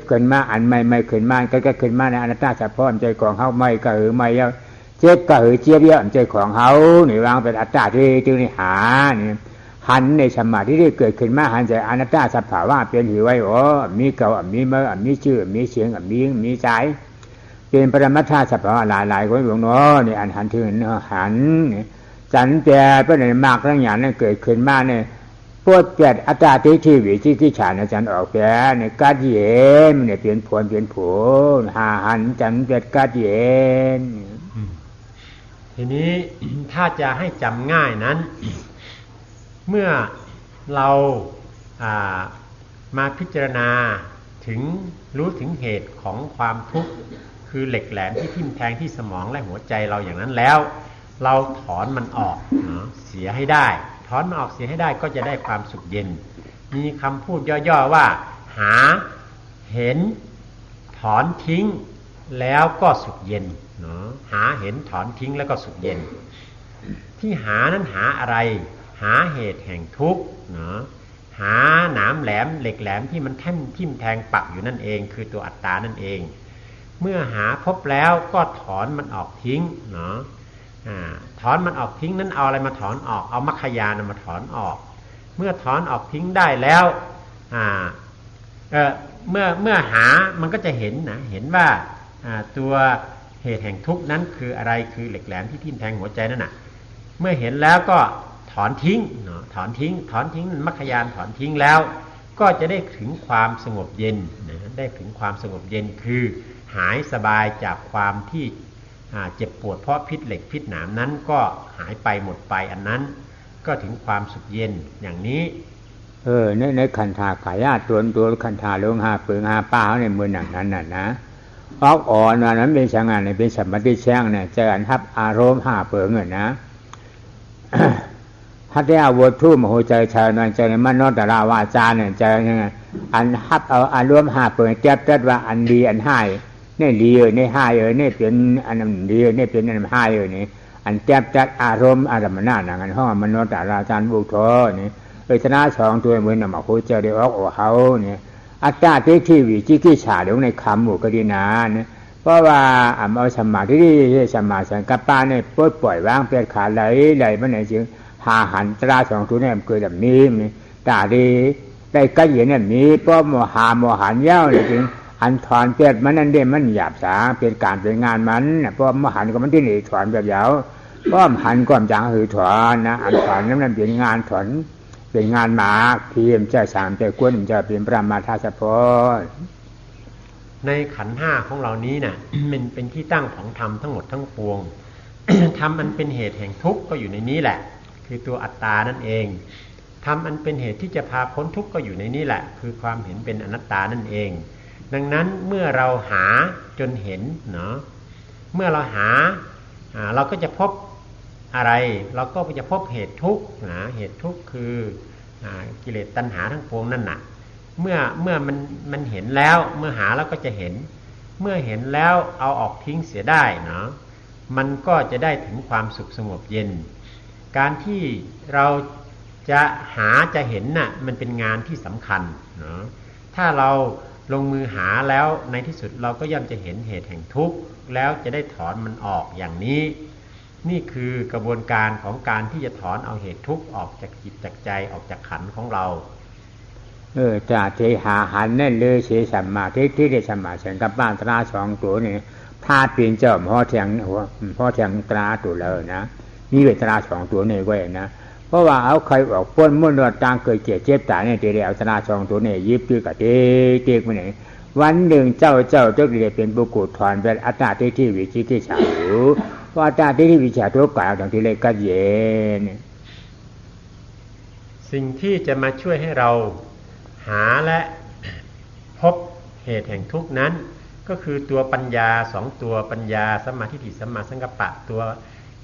ขึ้นมาอันไม่ขึ้นมาก็ขึ้นมาในอนัตตาเฉพาะใจของเขาไม่ก็หือไม่แล้วเจ็บก็หือเจ็บเยอะใจของเขานี่วางเป็นอัตตาที่จึงนี่หานี่หันในสมาธิที่เกิดขึ้นมาหันใจอนัตตาสภาวะเป็นหือไว้อ๋อมีเก่ามีเมื่อมีชื่อมีเสียงมีใจเป็นปรมัตถสภาวะหลายคนหลวงเนาะนี่อันหันถึงหันจันแต่เป็นมากทั้งอย่างนั้นเกิดขึ้นมาเนี่ยปวดเปียดอัตตาที่วิที่ฉานอาจารย์ออกแก่ในกัดเย็นเนี่ยเปลี่ยนผลหาหันจันเปียดกัดเย็นทีนี้ ถ้าจะให้จำง่ายนั้น เมื่อเรามาพิจารณาถึงรู้ถึงเหตุของความทุกข์คือเหล็กแหลมที่ทิ่มแทงที่สมองและหัวใจเราอย่างนั้นแล้วเราถอนมันออกเนาะเสียให้ได้ถอนมันออกเสียให้ได้ก็จะได้ความสุขเย็น มีคำพูดย่อๆว่าหาเห็นถอนทิ้งแล้วก็สุขเย็นเนาะหาเห็นถอนทิ้งแล้วก็สุขเย็นที่หานั้นหาอะไรหาเหตุแห่งทุกข์เนาะหาหนามแหลมเหล็กแหลมที่มันทิ่มแทงปักอยู่นั่นเองคือตัวอัตตานั่นเองเมื่อหาพบแล้วก็ถอนมันออกทิ้งเนาะถอนมันออกทิ้งนั้นเอาอะไรมาถอนออกเอามัคคยานมาถอนออกเมื่อถอนออกทิ้งได้แล้วเมื่อหามันก็จะเห็นนะเห็นว่าตัวเหตุแห่งทุกข์นั้นคืออะไรคือเหล็กแหลมที่ทิ่มแทงหัวใจนั่นน่ะเมื่อเห็นแล้วก็ถอนทิ้งเนาะถอนทิ้งมัคคยานถอนทิ้งแล้วก็จะได้ถึงความสงบเย็นนะได้ถึงความสงบเย็นคือหายสบายจากความที่เจ็บปวดเพราะพิษเหล็กพิษหนามนั้นก็หายไปหมดไปอันนั้นก็ถึงความสุขเย็นอย่างนี้ในคันธาขายาตัวคันธาลงหาเปิงหาป้าในมือหนังนั้นน่ะนะออกอ่อนว่านั้นเป็นช่างงานเป็นสัมปติแช่งเนี่ยเจออันทับอารมณ์หาเปิงเงินนะฮัตเตอร์วัตถุมโหใจชาวนอนใจมโนตราวาจาเนี่ยใจยังไงอันฮับเอาอารมณ์หาเปิงเจ็บจัดว่าอันดีอันให้เนี่ยดีเนี่ยให้เนี่ยเป็นอันนั้นดีเนี่ยเป็นอันให้นี่อันเจ็บจัดอารมณ์อารมณ์น่าหนังอันห้องมโนตราจารย์บุตรนี่ชนะสองตัวเหมือนนำมาคุยเจอเดี๋ยวออกเขาเนี่ยอัตตาที่วิจิกิจฉาเดี๋ยวในคำหมู่ก็ดีนะเนี่ยเพราะว่าเอาสมาธิสมาสังกัปปะเนี่ยปล่อยวางเปลี่ยนขาไหลมันไหนจึงหาหันตราสองตัวเนี่ยเกิดแบบนี้ตาดีได้ก็เห็นแบบนี้เพราะโมหันเย้าเลยจึงอันถอนเปลี่ยนมันนั่นเด่นมันหยาบสาเป็นการเป็นงานมันเพราะโมหันก็มันที่หนีถอนแบบยาวเพราะหันก็จางหือถอนนะอันถอนนั้นเป็นงานถอนเป็นงานหมากทีมเจ้าสามเจ้ากวนจะเป็นพระมาทาสะพรในขันธ์ห้าของเรานี้น่ะ มันเป็นที่ตั้งของธรรมทั้งหมดทั้งปวง ธรรมอันเป็นเหตุแห่งทุกข์ก็อยู่ในนี้แหละคือตัวอัตตานั่นเองธรรมอันเป็นเหตุที่จะพาพ้นทุกข์ก็อยู่ในนี้แหละคือความเห็นเป็นอนัตตานั่นเองดังนั้นเมื่อเราหาจนเห็นเนาะเมื่อเราหาเราก็จะพบอะไรเราก็จะพบเหตุทุกข์เหตุทุกข์คือกิเลสตัณหาทั้งปวงนั่นน่ะเมื่อมันเห็นแล้วเมื่อหาแล้วก็จะเห็นเมื่อเห็นแล้วเอาออกทิ้งเสียได้เนาะมันก็จะได้ถึงความสุขสงบเย็นการที่เราจะหาจะเห็นน่ะมันเป็นงานที่สำคัญเนาะถ้าเราลงมือหาแล้วในที่สุดเราก็ย่อมจะเห็นเหตุแห่งทุกข์แล้วจะได้ถอนมันออกอย่างนี้นี่คือกระบวนการของการที่จะถอนเอาเหตุทุกข์ออกจากจิตจากใจออกจากขันธ์ของเราจากเทหาหันนั่นเลยเฉยสัมมาที่ได้สัมมาสังกัปปะตราสองตัวนี่พาเปลี่ยนเจ้าพ่อเทียงตราตัวเลยนะมีเวทนาสองตัวนี่ไว้นะเพราะว่าเอาใครออกพ้นมุ่นรอดต่างเกิดเจ็บตายเนี่ยเดี๋ยวเอาตราสองตัวนี่ยิบตื้อกับเด็กมันไหนวันหนึ่งเจ้าเจ้าเรียเป็นบุกุถอนเป็นอัตตาที่วิจิกิจฉาอยู่ว่าอัตตาที่วิจิกิจฉาตัวกล่าวดังที่เลยกัดเย็นสิ่งที่จะมาช่วยให้เราหาและพบเหตุแห่งทุกข์นั้นก็คือตัวปัญญาสองตัวปัญญาสัมมาทิฏฐิสัมมาสังกัปปะตัว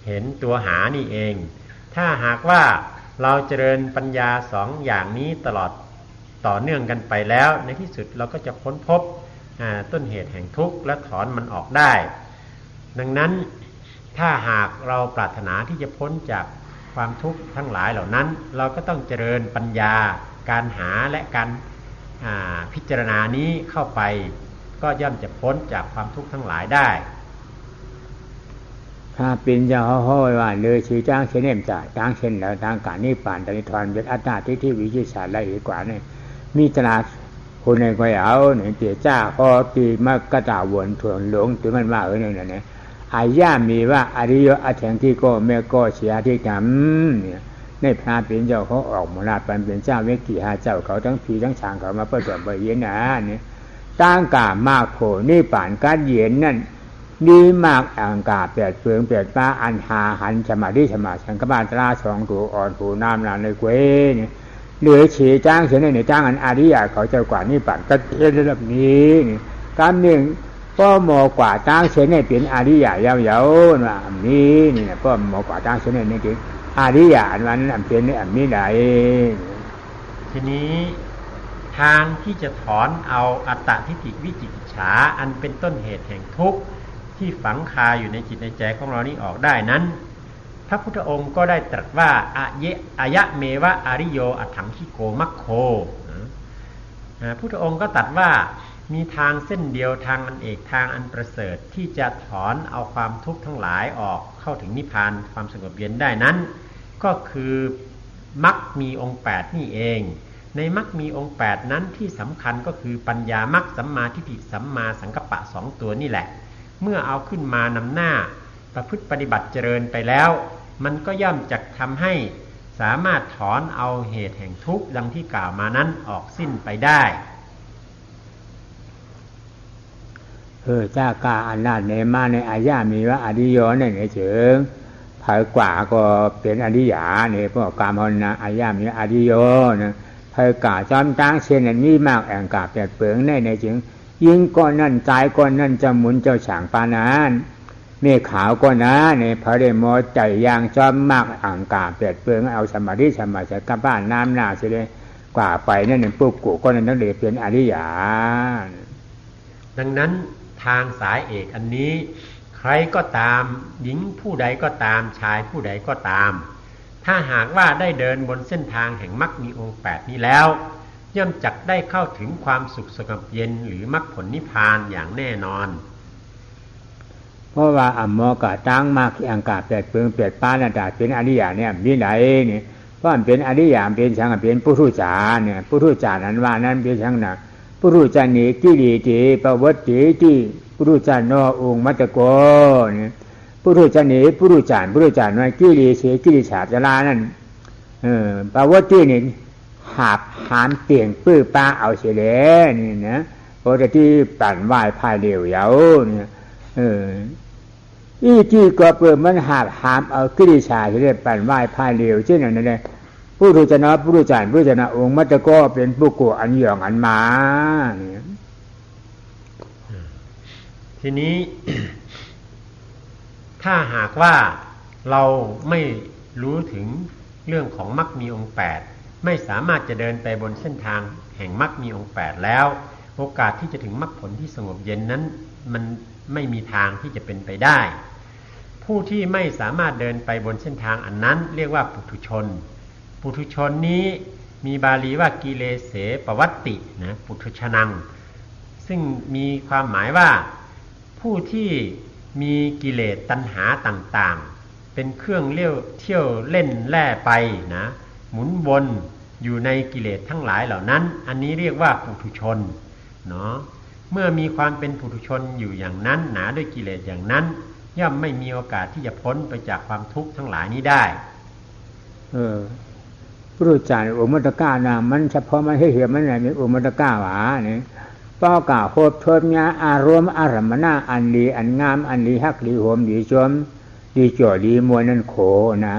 เห็นตัวหานี่เองถ้าหากว่าเราเจริญปัญญาสองอย่างนี้ตลอดต่อเนื่องกันไปแล้วในที่สุดเราก็จะค้นพบต้นเหตุแห่งทุกข์และถอนมันออกได้ดังนั้นถ้าหากเราปรารถนาที่จะพ้นจากความทุกข์ทั้งหลายเหล่านั้นเราก็ต้องเจริญปัญญาการหาและการพิจารณานี้เข้าไปก็ย่อมจะพ้นจากความทุกข์ทั้งหลายได้ถ้าเป็นจะห้อยว่าเลยชื่อจ้างเช่นเอ็มจ่าจ้างเช่นแล้วทางการนิพพานตริธรเป็นอัตตาที่วิจิตรศาสตร์ละเอียดกว่านี่มีตราคนในก็เอาเนี่ยเจ้าจ้าพอตีมากระตาวนถ่วงหลงถึงมันว่าเนี่ยอาญามีว่าอริยอัตถังที่ก็แม่ก็เสียที่ทำเนี่ยในพระเป็นเจ้าเขาออกมาลาปันเป็นเจ้าเวกี่หาเจ้าเขาทั้งผีทั้งช้างเขามาเปิดตัวเบยเย็นนะเนี่ยตั้งกามากโขนี่ป่านการเย็นนั่นดีมากอังกาเปียดเฟืองเปียดป้าอันหาหันสมาธิสมาสังกบาลตราสองตัวอ่อนผูน้ำนานในเกวเนี่ยเหลือฉีจ้างเสียในจ้างอันอาริยะเขาเจ้ากว่านี่ป่านก็เอ็นระดับนี้นี่การหนึ่งก็หมอกว่าจ้างเสียในเป็นอาริยะยาวๆว่าอันนี้นี่นะก็หมอกว่าจ้างเสียในนี่คืออาริยะอันนั้นอันเป็นอันนี้ไหนที ทีนี้ทางที่จะถอนเอาอัตตทิฏฐิวิจิกิจฉาอันเป็นต้นเหตุแห่งทุกข์ที่ฝังคาอยู่ในจิตในใจของเรานี้ออกได้นั้นพระพุทธองค์ก็ได้ตรัสว่าอายะเมวะอริโยอัตถังคิโกมัคโคพุทธองค์ก็ตรัสว่ามีทางเส้นเดียวทางอันเอกทางอันประเสริฐที่จะถอนเอาความทุกข์ทั้งหลายออกเข้าถึงนิพพานความสงบเย็นได้นั้นก็คือมรรคมีองค์8นี่เองในมรรคมีองค์8นั้นที่สำคัญก็คือปัญญามรรคสัมมาทิฏฐิสัมมาสังกัปปะ2ตัวนี่แหละเมื่อเอาขึ้นมานำหน้าประพฤติปฏิบัติเจริญไปแล้วมันก็ย่อมจะทำให้สามารถถอนเอาเหตุแห่งทุกข์ดังที่กล่าวมานั้นออกสิ้นไปได้จากาอนาถเนมาในอายะมีว่าอริโยเนี่ยเฉิงภายกว่าก็เป็นอริยาเนี่ยพวกกามพนะอายะมีอริโยนะภายกาจอมตั้งเช่นนั้นมีมากแองกาแปดเปลืองในเฉิงยิงก้อนนั่นใจก้อนนั่นจะหมุนเจ้าฉางปานานเมฆขาวก้อนนะเนี่ยพระเดโมใจยางจอมมากอ่างกาแปดเปลืองเอาสมาธิสมาธิกับบ้านน้ำหน้าเฉยกว่าไปนั่นหนึ่งปุ๊บกูก้อนนั้นเลยเป็นอริยาดังนั้นทางสายเอกอันนี้ใครก็ตามหญิงผู้ใดก็ตามชายผู้ใดก็ตามถ้าหากว่าได้เดินบนเส้นทางแห่งมรรคมีองค์8นี้แล้วย่อมจักได้เข้าถึงความสุขสงบเย็นหรือมรรคผลนิพพานอย่างแน่นอนเพราะว่าอัมโมกะตั้งมากอังกาแปดเปลืองแปดป้านาดาเป็นอริยะเนี่ยมีไหนเนี่ยเพราะมันเป็นอริยะเป็นช่างเป็นปุถุชาเนี่ยปุถุชานั้นว่านั้นเป็นช่างนะปุถุชานิกิริติปวัตติติปุถุชาโนองค์มัตตโกเนี่ยปุถุชานิปุถุชาน้อยกิริเสกิริฉาจลานั่นปวัตตินี่หาบหามเตียงปื้อป้าเอาเฉลนี่นะปกติปั่นไหว้พายเดียวเยาเนี่ยอีที่ก็เปิดมันหาบหามเอากิริฉาเฉลปั่นไหว้พายเดียวเช่นนั้นเลยผู้รู้จักผู้รู้จักองค์มัตตโกเป็นผู้กูอันหย่องอันมาทีนี้ ถ้าหากว่าเราไม่รู้ถึงเรื่องของมรรคมีองค์8ไม่สามารถจะเดินไปบนเส้นทางแห่งมรรคมีองค์8แล้วโอกาสที่จะถึงมรรคผลที่สงบเย็นนั้นมันไม่มีทางที่จะเป็นไปได้ผู้ที่ไม่สามารถเดินไปบนเส้นทางอันนั้นเรียกว่าปุถุชนปุถุชนนี้มีบาลีว่ากิเลเสปวัตตินะปุถุชนังซึ่งมีความหมายว่าผู้ที่มีกิเลสตัณหาต่างๆเป็นเครื่องเที่ยวเล่นแล่ไปนะหมุนวนอยู่ในกิเลสทั้งหลายเหล่านั้นอันนี้เรียกว่าปุถุชนเนาะเมื่อมีความเป็นปุถุชนอยู่อย่างนั้นหนาด้วยกิเลสอย่างนั้นย่อมไม่มีโอกาสที่จะพ้นไปจากความทุกข์ทั้งหลายนี้ได้พระรูจารย์อุมัตก้านะมันเฉพาะมันให้เห็นมันไหนมีอุมัตก้าหวาเนี่ยป้อกล่าวโคบเทิมยาอารมณ์อารมณะอันดีอันงามอันดีฮักดีโหมดีชมดีจ่อดีมวยนั่นโขนะ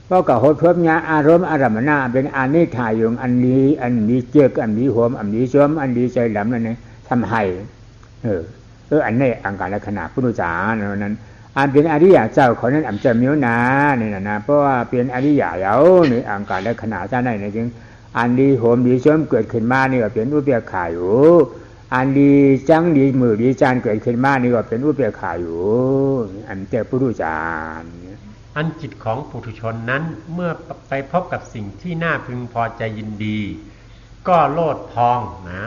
ป้อกล่าวโคบเทิมยาอารมณ์อารมณะเป็นอันนี้ถ่ายยงอันนี้เจือกอันนี้โหมอันนี้ชมอันนี้ใจดำนั่นเองทำให้อันนี้อังการลักษณะพุทธจารย์นั้นอันเป็นอริยะเจ้าเขานั้นอันจะมีนาเนี่ยนะเพราะว่าเป็นอริยะแล้วนี่อังการลักษณะเจ้าไหนเนี่ยจึงอันดีโหมดีชมเกิดขึ้นมานี่ก็เป็นอุเบกขาอยู่อันดีจังดีมือดีจานเกิดขึ้นมานี่ก็เป็นอุเบกขาอยู่อันเจ้าพุทธจารย์อันจิตของปุถุชนนั้นเมื่อไปพบกับสิ่งที่น่าพึงพอใจยินดีก็โลดพองนะ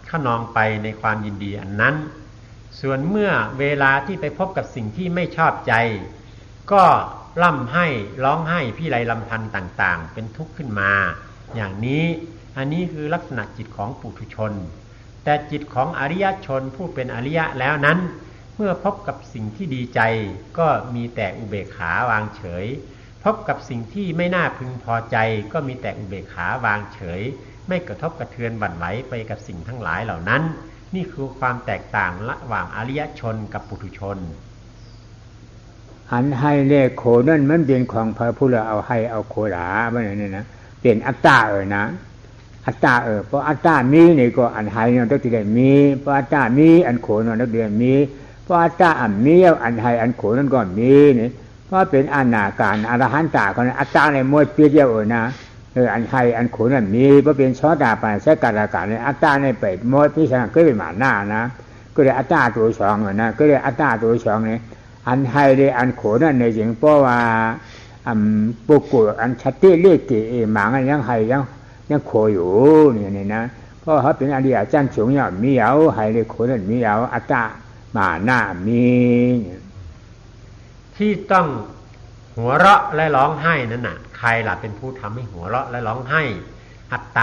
ขนองไปในความยินดีอันนั้นส่วนเมื่อเวลาที่ไปพบกับสิ่งที่ไม่ชอบใจก็ร่ำไห้ร้องไห้พิไรลำพันธ์ต่างๆเป็นทุกข์ขึ้นมาอย่างนี้อันนี้คือลักษณะจิตของปุถุชนแต่จิตของอริยชนผู้เป็นอริยะแล้วนั้นเมื่อพบกับสิ่งที่ดีใจก็มีแต่อุเบกขาวางเฉยพบกับสิ่งที่ไม่น่าพึงพอใจก็มีแต่อุเบกขาวางเฉยไม่กระทบกระเทือนบั่นไหวไปกับสิ่งทั้งหลายเหล่านั้นนี่คือความแตกต่างระหว่างอริยชนกับปุถุชนอันให้เลขโคนั่นมันเป็นของพระพุทธเอาให้เอาโคหลาไม่เนี่ยนะเป็นอัตตานะอัตตาเพราะอัตตามีนี่ก็อันให้เนี่ยต้องติดมีเพราะอัตตามีอันโคนั่นต้องติดมีเพราะอัตตาอันมีอันให้อันโคนั่นก็มีนี่เพราะเป็นอนาการอรหันตาคนอัตตาในมวยเปียเดียวนะ อันไทยอันขนนั่นมีเพราะเป็นช้อตาไปใช้การอากาศในอัตตาในเป็ดมดที่ฉะนั้นก็เป็นหมาหน้านะก็เลยอัตตาตัวสองนะก็เลยอัตตาตัวสองเนี่ยอันไทยเลยอันขนนั่นในจริงเพราะว่าปุกุอันชัดที่เรียกกี่หมาอันยังไทยยังโคอยู่เนี่ยนะเพราะเขาเป็นอริยจันทร์สูงเนี่ยมีเอาไทยเลยขนนั่นมีเอาอัตตาหมาหน้ามีที่ต้องหัวเราะและร้องไห้นั่นน่ะใครล่ะเป็นผู้ทำให้หัวเราะและร้องไห้อัตต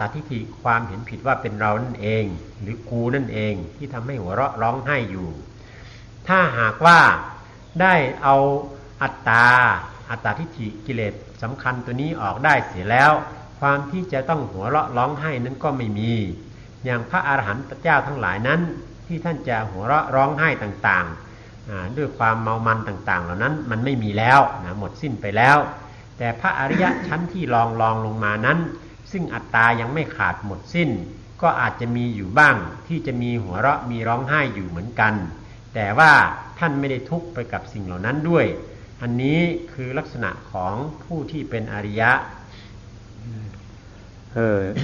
าทิฏฐิความเห็นผิดว่าเป็นเรานั่นเองหรือกูนั่นเองที่ทำให้หัวเราะร้องไห้อยู่ถ้าหากว่าได้เอาอัตตาทิฏฐิกิเลสสำคัญตัวนี้ออกได้เสียแล้วความที่จะต้องหัวเราะร้องไห้นั้นก็ไม่มีอย่างพระอรหันตเจ้าทั้งหลายนั้นที่ท่านจะหัวเราะร้องไห้ต่างๆด้วยความเมามันต่างๆเหล่านั้นมันไม่มีแล้วนะหมดสิ้นไปแล้วแต่พระอริยะชั้นที่รองลงมานั้นซึ่งอัตตายังไม่ขาดหมดสิ้นก็อาจจะมีอยู่บ้างที่จะมีหัวเราะมีร้องไห้อยู่เหมือนกันแต่ว่าท่านไม่ได้ทุกข์ไปกับสิ่งเหล่านั้นด้วยอันนี้คือลักษณะของผู้ที่เป็นอริยะ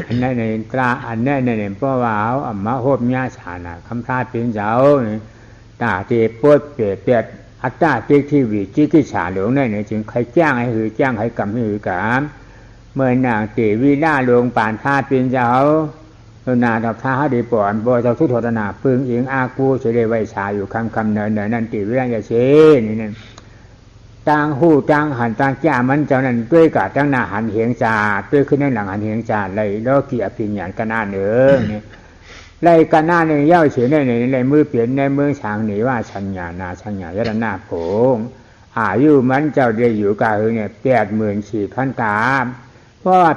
อันนั้นในตราอันนั้นในเพราะว่าเอาอัมมาโหมญาชานะคำพาเป็นเจ้าตาเตปวดเปียดเปียดอัตตาเปียที่วิจิกิจฉาหลงนั่นเนี่ยจึงใครจ้างให้หือจ้างให้กรรมให้หือกรรมเมื่อนางเตวีล่าลงป่านท่าเป็นเจ้านาดอกท่าหาดีป่อนบ่เจ้าทุกโทษนาปึงเอียงอากูเฉลยไว้ชาอยู่คำเนินนั่นเตวีล่าจะเชนี่นั่นต่างหูต่างหันต่างจ้ามันเจ้านั้นด้วยกะตั้งหน้าหันเหียงจ่าด้วยขึ้นในหลังหันเหียงจ่าเลยแล้วกี่อภิญญากันหน้าเนื้อนี่ไล่กันหน้าเนี่ยเย้าเฉยในมือเปลี่ยนในเมืองช้างหนีว่าชัญญานาชัญญายรนาโผงอายุมันเจ้าได้อยู่กาเนี่ย84,000 กาบเพราะว่า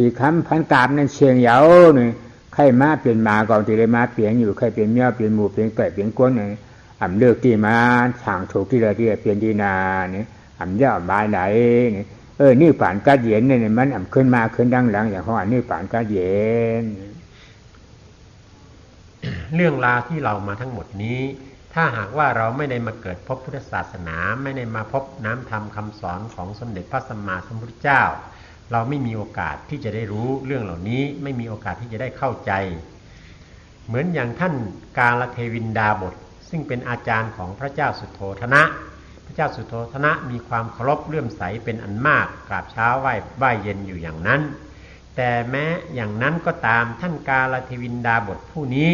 84,000 กาบนั้นเชียงเหยาเนี่ยใครมาเปลี่ยนมาก่อนที่ได้มาเปลี่ยนอยู่ใครเปลี่ยนเมียเปลี่ยนหมู่เปลี่ยนไก่เปลี่ยนก้นเนี่ยเลือกที่มาช่างถูกที่ละที่เปลี่ยนที่นาเนี่ยย่าบายไหนเนี่ยนี่ป่านกัดเย็นเนี่ยมันขึ้นมาขึ้นดังหลังอย่างเขานี่ป่านกัดเย็นเรื่องราวที่เรามาทั้งหมดนี้ถ้าหากว่าเราไม่ได้มาเกิดพบพุทธศาสนาไม่ได้มาพบน้ำธรรมคำสอนของสมเด็จพระสัมมาสัมพุทธเจ้าเราไม่มีโอกาสที่จะได้รู้เรื่องเหล่านี้ไม่มีโอกาสที่จะได้เข้าใจเหมือนอย่างท่านกาลเทวินดาบทซึ่งเป็นอาจารย์ของพระเจ้าสุโธทนะพระเจ้าสุโธทนะมีความเคารพเลื่อมใสเป็นอันมากกราบเช้าไหว้เย็นอยู่อย่างนั้นแต่แม้อย่างนั้นก็ตามท่านกาลเทวินดาบทผู้นี้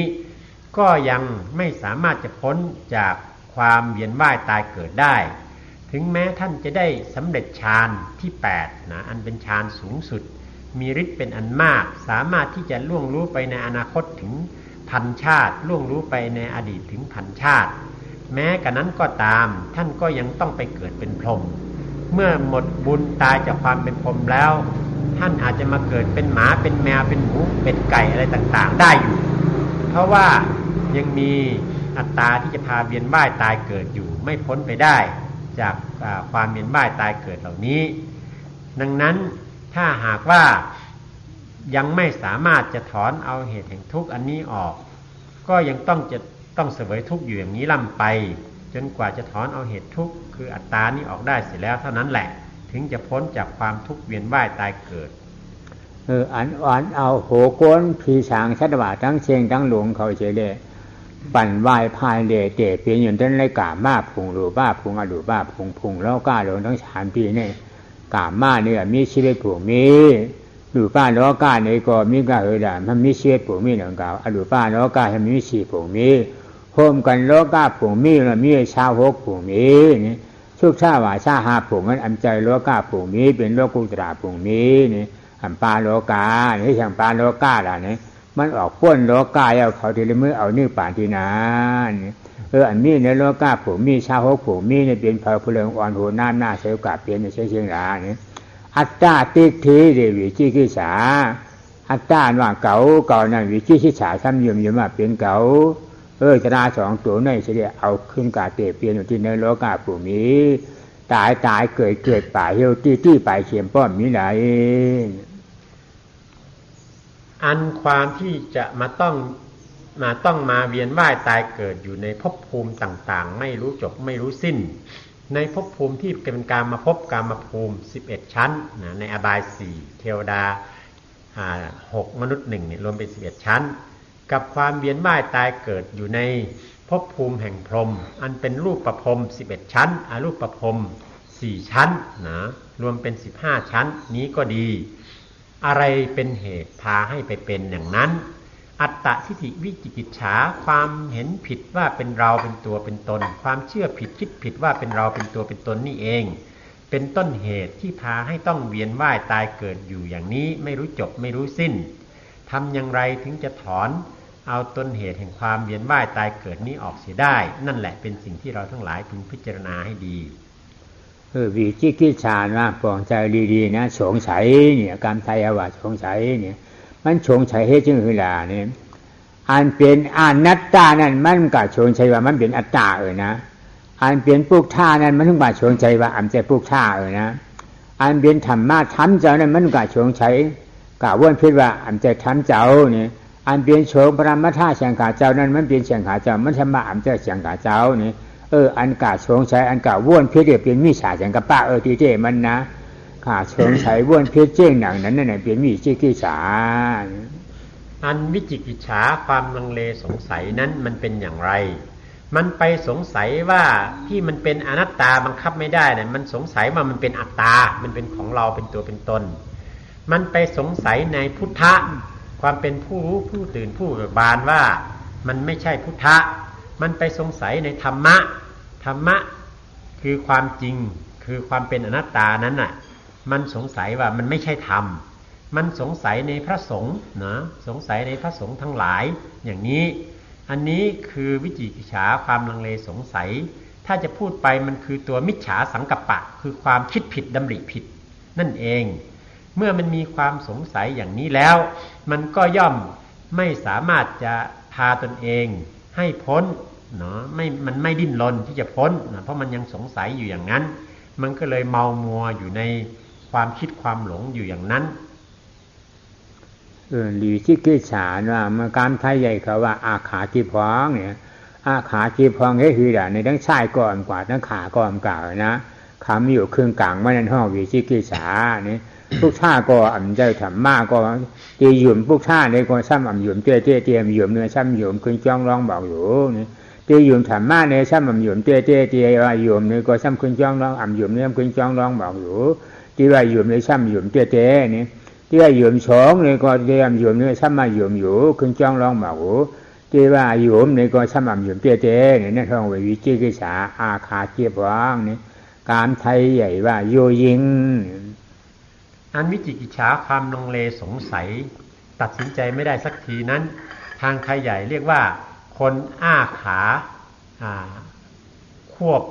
ก็ยังไม่สามารถจะพ้นจากความเวียนว่ายตายเกิดได้ถึงแม้ท่านจะได้สำเร็จฌานที่8นะอันเป็นฌานสูงสุดมีฤทธิ์เป็นอันมากสามารถที่จะล่วงรู้ไปในอนาคตถึง1,000 ชาติล่วงรู้ไปในอดีตถึง1,000 ชาติแม้กระนั้นก็ตามท่านก็ยังต้องไปเกิดเป็นพรหมเมื่อหมดบุญตายจากความเป็นพรหมแล้วท่านอาจจะมาเกิดเป็นหมาเป็นแมวเป็นหมูเป็นไก่อะไรต่างๆได้อยู่เพราะว่ายังมีอัตตาที่จะพาเวียนว่ายตายเกิดอยู่ไม่พ้นไปได้จากความเวียนว่ายตายเกิดเหล่านี้ดังนั้นถ้าหากว่ายังไม่สามารถจะถอนเอาเหตุแห่งทุกข์อันนี้ออกก็ยังต้องเสวยทุกข์อยู่อย่างนี้ล่ำไปจนกว่าจะถอนเอาเหตุทุกข์คืออัตตานี้ออกได้เสร็จแล้วเท่านั้นแหละถึงจะพ้นจากความทุกข์เวียนว่ายตายเกิดอันอ่อนเอาโหก้นผีฉางชัดว่าทั้งเชียงทั้งหลวงเขาเฉยปั่นวายพายเล่เตะเปลี่ยนอยู่ต้นไรกามาพุงหรือบ้าพุงอดูบ้าพุงแล้วก้าหลงทั้ง3 ปีเนี่ยกามาเนี่ยมีชีวิตผู้มีหรือบ้าแล้วก้าเนี่ยก็มีกาด่ามันมีชีวิตผู้มีหนึ่งกาอดูบ้าแล้วก้าให้มีชีผู้มีโฮมกันแล้วก้าผู้มีแล้วมีชาว6ผู้มีนี่ชุกชาว่าชา5ผู้นั้นอันใจแล้วก้าผู้มีเป็นโลกุตระผู้มีนี่อันปาโลกานี่อย่างปาโลกาล่ะเนี่ยมันออกป้นโลกาเอาเขาทีละมือเอานี่ป่านทีนั้นอันนี้ในโลกาผู้มีชาว6ผู้มีเนี่ยเป็นเผ่าพลงอ่อนโหน้ำหน้าเสวกาเปลี่ยนในเชียงรายนี่อัตตาติทีเดวิจิกิสาอัตตาว่าเก่านั่นวิจิกิสาซ้ำยืมมาเป็นเก่าชนะ2 ตัวในเฉลี่ยเอาขึ้นกาเตเปลี่ยนอยู่ที่ในโลกาผู้มีตายเกิดป่าเหี่ยวตี้ป่าเข็มป้อมมีไหนอันความที่จะต้องมาเวียนว่ายตายเกิดอยู่ในภพภูมิต่างๆไม่รู้จบไม่รู้สิ้น ในภพภูมิที่เป็นกามภพกามภูมิ11ชั้นนะในอบาย4เทวดา6มนุษย์1เนี่ยรวมเป็น11ชั้นกับความเวียนว่ายตายเกิดอยู่ในภพภูมิแห่งพรหมอันเป็นรูปประพรหม11ชั้นอรูปประพรหม4ชั้นนะรวมเป็น15ชั้นนี้ก็ดีอะไรเป็นเหตุพาให้ไปเป็นอย่างนั้นอัตตทิฏฐิวิจิกิจฉาความเห็นผิดว่าเป็นเราเป็นตัวเป็นตนความเชื่อผิดคิดผิดว่าเป็นเราเป็นตัวเป็นตนนี่เองเป็นต้นเหตุที่พาให้ต้องเวียนว่ายตายเกิดอยู่อย่างนี้ไม่รู้จบไม่รู้สิ้นทำอย่างไรถึงจะถอนเอาต้นเหตุแห่งความเวียนว่ายตายเกิดนี้ออกเสียได้นั่นแหละเป็นสิ่งที่เราทั้งหลายพึงพิจารณาให้ดีวิจิกิจฉานะปองใจดีๆนะสงสัยเนี่ยการไทยว่าสงสัยเนี่ยมันสงสัยให้จึงคือล่ะเนี่ยอันเป็นอนัตตานั่นมันก็สงสัยว่ามันเป็นอัตตานะอันเป็นปุกท่านั้นมันถึงว่าสงสัยว่าอันจะปุกท่านะอันเป็นธรรมะธรรมเจ้านั้นมันก็สงสัยกะวนพิดว่าอันจะธรรมเจ้าเนี่ยอันเป็นโฉมปรมัตถะเสียงขาเจ้านั้นมันเป็นเสียงขาเจ้ามันธรรมะอันจะเสียงขาเจ้าเนี่ยอันกะสงสัยอันกะวนพิดเป็นมิจฉาเสียงกะป้าที่เจมันนะขาสงสัยวนพิดเจ้งหนังนั้นน่ะเป็นวิจิกิจฉาอันวิจิกิจฉาความลังเลสงสัยนั้นมันเป็นอย่างไรมันไปสงสัยว่าที่มันเป็นอนัตตาบังคับไม่ได้เนี่ยมันสงสัยว่ามันเป็นอัตตามันเป็นของเราเป็นตัวเป็นตนมันไปสงสัยในพุทธะความเป็นผู้รู้ผู้ตื่นผู้เบิกบานว่ามันไม่ใช่พุทธะมันไปสงสัยในธรรมะธรรมะคือความจริงคือความเป็นอนัตตานั้นน่ะมันสงสัยว่ามันไม่ใช่ธรรมมันสงสัยในพระสงฆ์นะสงสัยในพระสงฆ์ทั้งหลายอย่างนี้อันนี้คือวิจิกิจฉาความลังเลสงสัยถ้าจะพูดไปมันคือตัวมิจฉาสังกัปปะคือความคิดผิดดำริผิดนั่นเองเมื่อมันมีความสงสัยอย่างนี้แล้วมันก็ย่อมไม่สามารถจะพาตนเองให้พ้นเนาะมันไม่ดิ้นรนที่จะพ้นนะเพราะมันยังสงสัยอยู่อย่างนั้นมันก็เลยเมามัวอยู่ในความคิดความหลงอยู่อย่างนั้นหรือที่กิจฉาว่าเมื่อการไทยใหญ่เขาว่าอาขากีพองเนี่ยอาขากีพองก็คือในทั้งชายก่อนกว่าทั้งขาก่อนกล่าวนะคำอยู่ครึ่งกลางไม่นั่นห้องวิจิกิจฉาเนี่ยพวกท่าก็อ่ำใจธรรมะก็ตีหยุ่มพวกท่าในก็ซ้ำอ่ำหยุ่มเตี้ยหยุ่มเนื้อซ้ำหยุ่มขึ้นจ้องร้องบอกอยู่นี่ตีหยุ่มธรรมะในซ้ำอ่ำหยุ่มเตี้ยว่าหยุ่มเนี่ยก็ซ้ำขึ้นจ้องร้องอ่ำหยุ่มเนื้อขึ้นจ้องร้องบอกอยู่ที่ว่าหยุ่มในซ้ำหยุ่มเตี้ยนี่ที่ว่าหยุ่มสองในก็เตี้ยหยุ่มเนื้อซ้ำมาหยุ่มอยู่ขึ้นจ้องร้องบอกอยู่ที่ว่าหยุ่มในก็ซ้ำอ่ำหยุ่มเตี้ยนี่นั่นท่องวิจิกิจฉาอาคาเกียบวางนี่การไทยใหญ่ว่าโยยิงอันวิจิกิจฉาความลังเลสงสัยตัดสินใจไม่ได้สักทีนั้นทางไทยใหญ่เรียกว่าคนอ้าขาควบ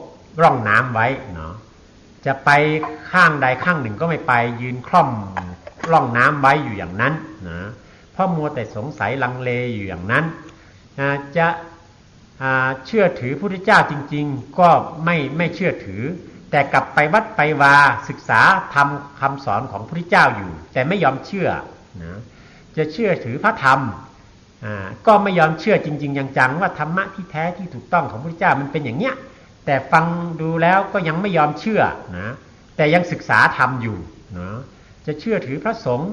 ร่องน้ำไว้เนาะจะไปข้างใดข้างหนึ่งก็ไม่ไปยืนคล่อมร่องน้ำไว้อยู่อย่างนั้นนะเพราะมัวแต่สงสัยลังเลอยู่อย่างนั้นจะเชื่อถือพระพุทธเจ้าจริงๆก็ไม่เชื่อถือแต่กลับไปวัดไปวาศึกษาธรรมคำสอนของพระพุทธเจ้าอยู่แต่ไม่ยอมเชื่อนะจะเชื่อถือพระธรรมก็ไม่ยอมเชื่อจริงๆจังๆว่าธรรมะที่แท้ที่ถูกต้องของพระพุทธเจ้ามันเป็นอย่างเนี้ยแต่ฟังดูแล้วก็ยังไม่ยอมเชื่อนะแต่ยังศึกษาธรรมอยู่นะจะเชื่อถือพระสงฆ์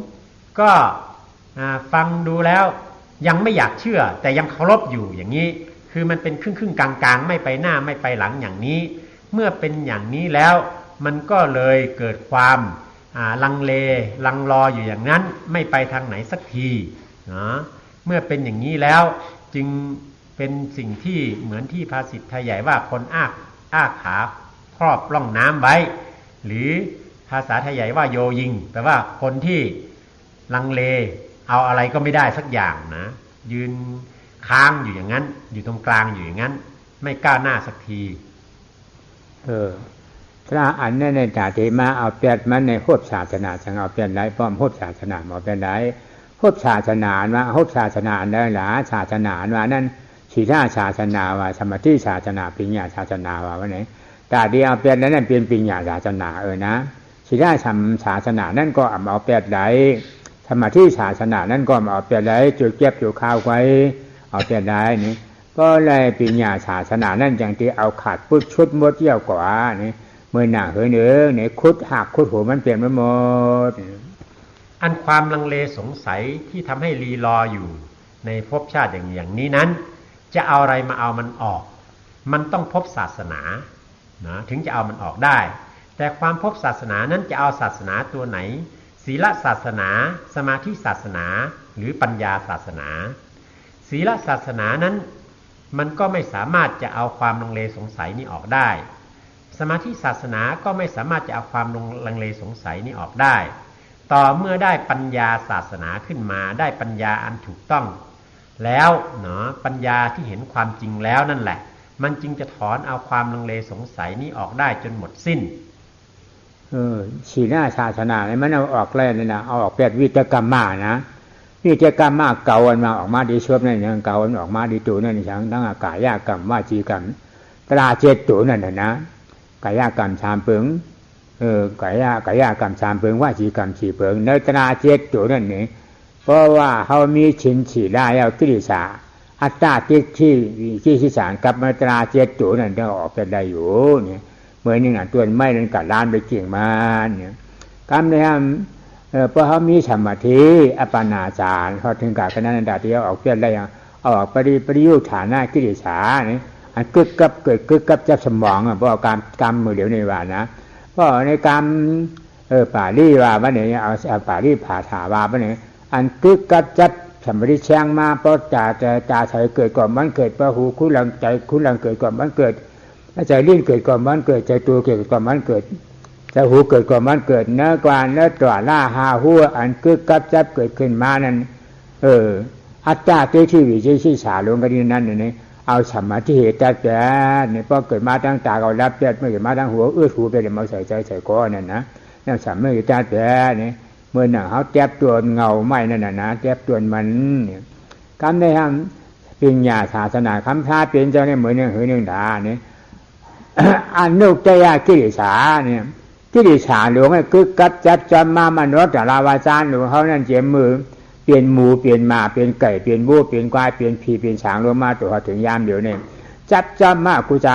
ก็ฟังดูแล้วยังไม่อยากเชื่อแต่ยังเคารพอยู่อย่างนี้คือมันเป็นครึ่งๆกลางๆไม่ไปหน้าไม่ไปหลังอย่างนี้เมื่อเป็นอย่างนี้แล้วมันก็เลยเกิดความลังเลลังรออยู่อย่างนั้นไม่ไปทางไหนสักทีนะเมื่อเป็นอย่างนี้แล้วจึงเป็นสิ่งที่เหมือนที่ภาษิตไทยใหญ่ว่าคนอ้าขาครอบร่องน้ำไว้หรือภาษาไทยใหญ่ว่าโยยิงแปลว่าคนที่ลังเลเอาอะไรก็ไม่ได้สักอย่างนะยืนค้างอยู่อย่างนั้นอยู่ตรงกลางอยู่อย่างนั้นไม่ก้าวหน้าสักทีถ้าอันนั้นในจาติมาเอาเปรียบมันในโหบศาสนาจังเอาเปรียบได้ป้อมโหบศาสนาเอาเปรียบได้โหบศาสนาว่าโหบศาสนาได้หลาศาสนาว่านั่นศีลศาสนาว่าสมาธิศาสนาปัญญาศาสนาว่าไหนตาเดียวเอาเปรียบนั้นเป็นปัญญาศาสนานะศีลศาสนานั่นก็เอาเปรียบได้สมาธิศาสนานั่นก็เอาเปรียบได้จุดเก็บจุดข้าวไว้เอาเปรียบได้นี่ ก็เลยปัญญาศาสนานั่นจังที่เอาขาดพุทธชุดมดเยี่ยวกว่านี่เมื่อหน้าเหือเนื้อเนี่ยคุดหักคุดหัวมันเปลี่ยนไปหมดอันความลังเลสงสัยที่ทำให้ลีลออยู่ในภพชาติอย่างนี้นั้นจะเอาอะไรมาเอามันออกมันต้องพบศาสนานะถึงจะเอามันออกได้แต่ความพบศาสนานั้นจะเอาศาสนาตัวไหนศีลศาสนาสมาธิศาสนาหรือปัญญาศาสนาศีลศาสนานั้นมันก็ไม่สามารถจะเอาความลังเลสงสัยนี้ออกได้สมาธิศาสนาก็ไม่สามารถจะเอาความลังเลสงสัยนี้ออกได้ต่อเมื่อได้ปัญญาศาสนาขึ้นมาได้ปัญญาอันถูกต้องแล้วเนาะปัญญาที่เห็นความจริงแล้วนั่นแหละมันจึงจะถอนเอาความลังเลสงสัยนี้ออกได้จนหมดสิ้นศีลศาสนาเนี่ยมันเอาออกแล้วนี่นะเอาออกแบบวิตกรรมมานะวิตกรรมมาเก่าอันมาออกมาดีชอบนั่นอย่างเก่าอันออกมาดีตัวนั่นอย่างทั้งกายกรรมวจีกรรมตราเจตตัวนั่นนะกายกรรมชามเปิงกายกรรมชามเปิงวจีกรรมฉีเปิงในตราเจตตัวนั่นนี่เพราะว่าเขามีชินฉีได้เอากิริสาอัตตาติที่สารกับมาตราเจตตัวนั่นจะออกจะได้อยู่เนี่ยเมื่อนี่งานตัวไม่นั่นกัดล้านไปเกี่ยงมาเนี่ยกรรมเนี่ยเพราะเขามีสมาธิอัปปนาจารเขาถึงกับขณะนั้นดาที่เขาออกเปลี่ยนได้ยังเอาออกปริยุทธานากิริสาเนี่ยอันกึกกับเกิดกึกกับจับสมองเพราะกรรมมือเดียวในว่านะเพราะในกรรมป่าลี่ว่าวันนี้เอาป่าลี่ผ่าถาว่าวันนี้อันกึกกับจับสมริแช่งมาเพราะจ่าใส่เกิดก่อนมันเกิดเพราะหูคุ้นหลังใจคุ้นหลังเกิดก่อนมันเกิดใจลิ้นเกิดก่อนมันเกิดใจตัวเกิดก่อนมันเกิดใจหูเกิดก่อนมันเกิดเนื้อกวานเนื้อตัวล่าหาหัวอันกึกกับจับเกิดขึ้นมานั้นอัตตาตัวที่วิจิตรที่สาลงกันนี่นั่นนี่เอาสมาธิเหตุแต่เนี่ยพอเกิดมาตั้งตาเรารับเลือดเมื่อเกิดมาตั้งหัวหูไปเลยมาใส่ใจใส่คอนั่นนะนั่นสมาธิแต่เนี่ยเมื่อหนังเขาแจ็บตัวเงาไม่นั่นนะแจ็บตัวมันเนี่ยคำได้ทำปัญญาศาสนาคำพาเป็นเจ้าเนี่ยเหมือนหนึ่งหือหนึ่งดาเนี่ยอนุจยากิริสาเนี่ยกิริสาหลวงไอ้กึกกัดจับจำมามนุษย์แต่ลาวาจานหลวงเขานั่นเจียมมือเปลี่ยนหมูเปลี่ยนมาเปลี่ยนไก่เปลี่ยนวัวเปลี่ยนควายเปลี่ยนผีเปลี่ยนช้างลงมาตัวถึงยามเดี๋ยวนี้จับจำมากุจ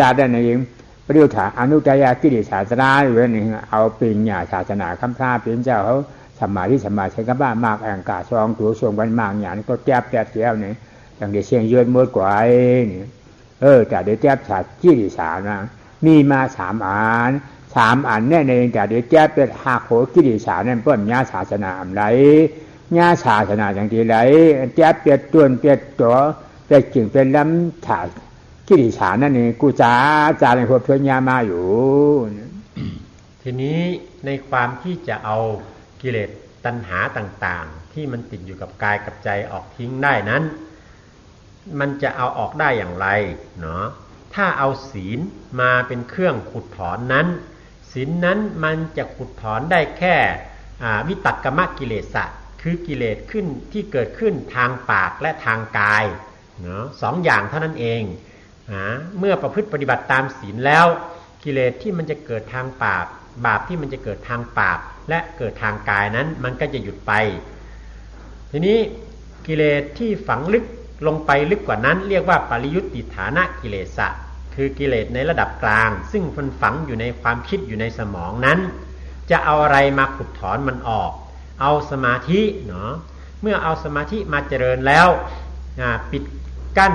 าได้เองปริยุทธาอนุจยากิริสาสนาอยู่นั่นเองเอาปัญญาศาสนาคำพาเป็นเจ้าเขาสมาธิใช้กับบ้ามากแองกาซองตัวส่งกันมากอย่างนี้ก็แจ็บเดียวเนี่ยอย่างเดียวเชียงยืนมืดกว่าเนี่ยแต่เดี๋ยวแจ็บฉาดกิริสานะมีมา3 อันเนี่ยในแต่เดี๋ยวแจ็บเป็นหักโหกิริสานั่นเปิ้นญาศาสนาอะไรญาศาสนาอย่างที่ไรแจ็บเปียดต้วนเปียดตัวเปียดกิ่งเป็นลำถ่ายกิริสานั่นเองกูจาในพวกเพื่อนญามาอยู่ทีนี้ในความที่จะเอากิเลสตัณหาต่างๆที่มันติดอยู่กับกายกับใจออกทิ้งได้นั้นมันจะเอาออกได้อย่างไรเนาะถ้าเอาศีลมาเป็นเครื่องขุดถอนนั้นศีลนั้นมันจะขุดถอนได้แค่วิตักกมกิเลสะคือกิเลสขึ้นที่เกิดขึ้นทางปากและทางกายเนาะ2 อย่างเท่านั้นเองเมื่อประพฤติปฏิบัติตามศีลแล้วกิเลสที่มันจะเกิดทางปากบาปที่มันจะเกิดทางปากและเกิดทางกายนั้นมันก็จะหยุดไปทีนี้กิเลสที่ฝังลึกลงไปลึกกว่านั้นเรียกว่าปริยุทธิฐานะกิเลสะคือกิเลสในระดับกลางซึ่งมันฝังอยู่ในความคิดอยู่ในสมองนั้นจะเอาอะไรมาขุดถอนมันออกเอาสมาธิเนาะเมื่อเอาสมาธิมาเจริญแล้วปิดกั้น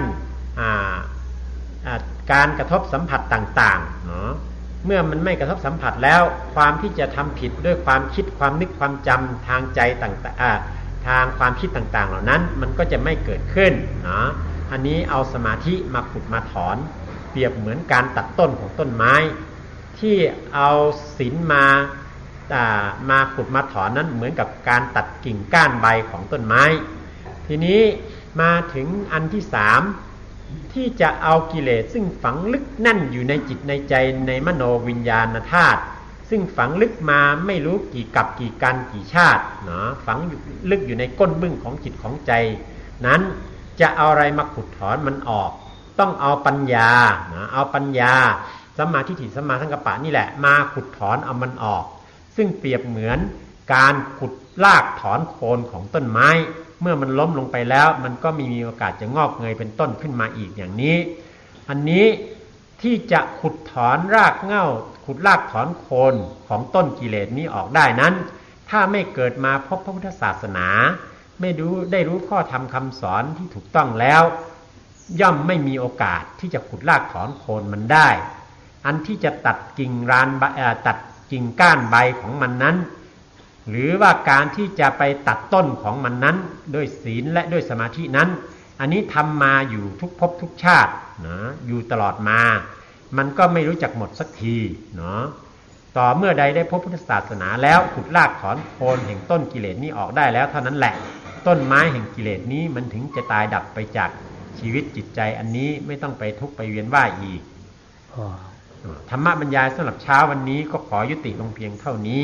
การกระทบสัมผัสต่างๆเนาะเมื่อมันไม่กระทบสัมผัสแล้วความที่จะทำผิดด้วยความคิดความนึกความจำทางใจต่างๆทางความคิดต่างๆเหล่านั้นมันก็จะไม่เกิดขึ้นเนาะอันนี้เอาสมาธิมาขุดมาถอนเปรียบเหมือนการตัดต้นของต้นไม้ที่เอาศีลมาขุดมาถอนนั้นเหมือนกับการตัดกิ่งก้านใบของต้นไม้ทีนี้มาถึงอันที่3ที่จะเอากิเลสซึ่งฝังลึกแน่นอยู่ในจิตในใจในมโนวิญญาณธาตุซึ่งฝังลึกมาไม่รู้กี่กับกี่กันกี่ชาติเนาะฝังลึกอยู่ในก้นบึ้งของจิตของใจนั้นจะเอาอะไรมาขุดถอนมันออกต้องเอาปัญญานะเอาปัญญาสัมมาทิฏฐิสัมมาสังกัปปะนี่แหละมาขุดถอนเอามันออกซึ่งเปรียบเหมือนการขุดรากถอนโคนของต้นไม้ เมื่อมันล้มลงไปแล้วมันก็ไม่มีโอกาสจะงอกเงยเป็นต้นขึ้นมาอีกอย่างนี้อันนี้ที่จะขุดถอนรากเหง้าขุดรากถอนโคนของต้นกิเลสนี้ออกได้นั้นถ้าไม่เกิดมาพบพระพุทธศาสนาไม่ได้รู้ข้อธรรมคำสอนที่ถูกต้องแล้วย่อมไม่มีโอกาสที่จะขุดรากถอนโคนมันได้อันที่จะตัดกิ่งตัดกิ่งก้านใบของมันนั้นหรือว่าการที่จะไปตัดต้นของมันนั้นด้วยศีลและด้วยสมาธินั้นอันนี้ทำมาอยู่ทุกภพทุกชาตินะอยู่ตลอดมามันก็ไม่รู้จักหมดสักทีเนาะต่อเมื่อใดได้พบพุทธศาสนาแล้วขุดรากถอนโคนแห่งต้นกิเลสนี้ออกได้แล้วเท่านั้นแหละต้นไม้แห่งกิเลสนี้มันถึงจะตายดับไปจากชีวิตจิตใจอันนี้ไม่ต้องไปทุกข์ไปเวียนว่ายอีกธรรมะบรรยายสำหรับเช้าวันนี้ก็ขอยุติลงเพียงเท่านี้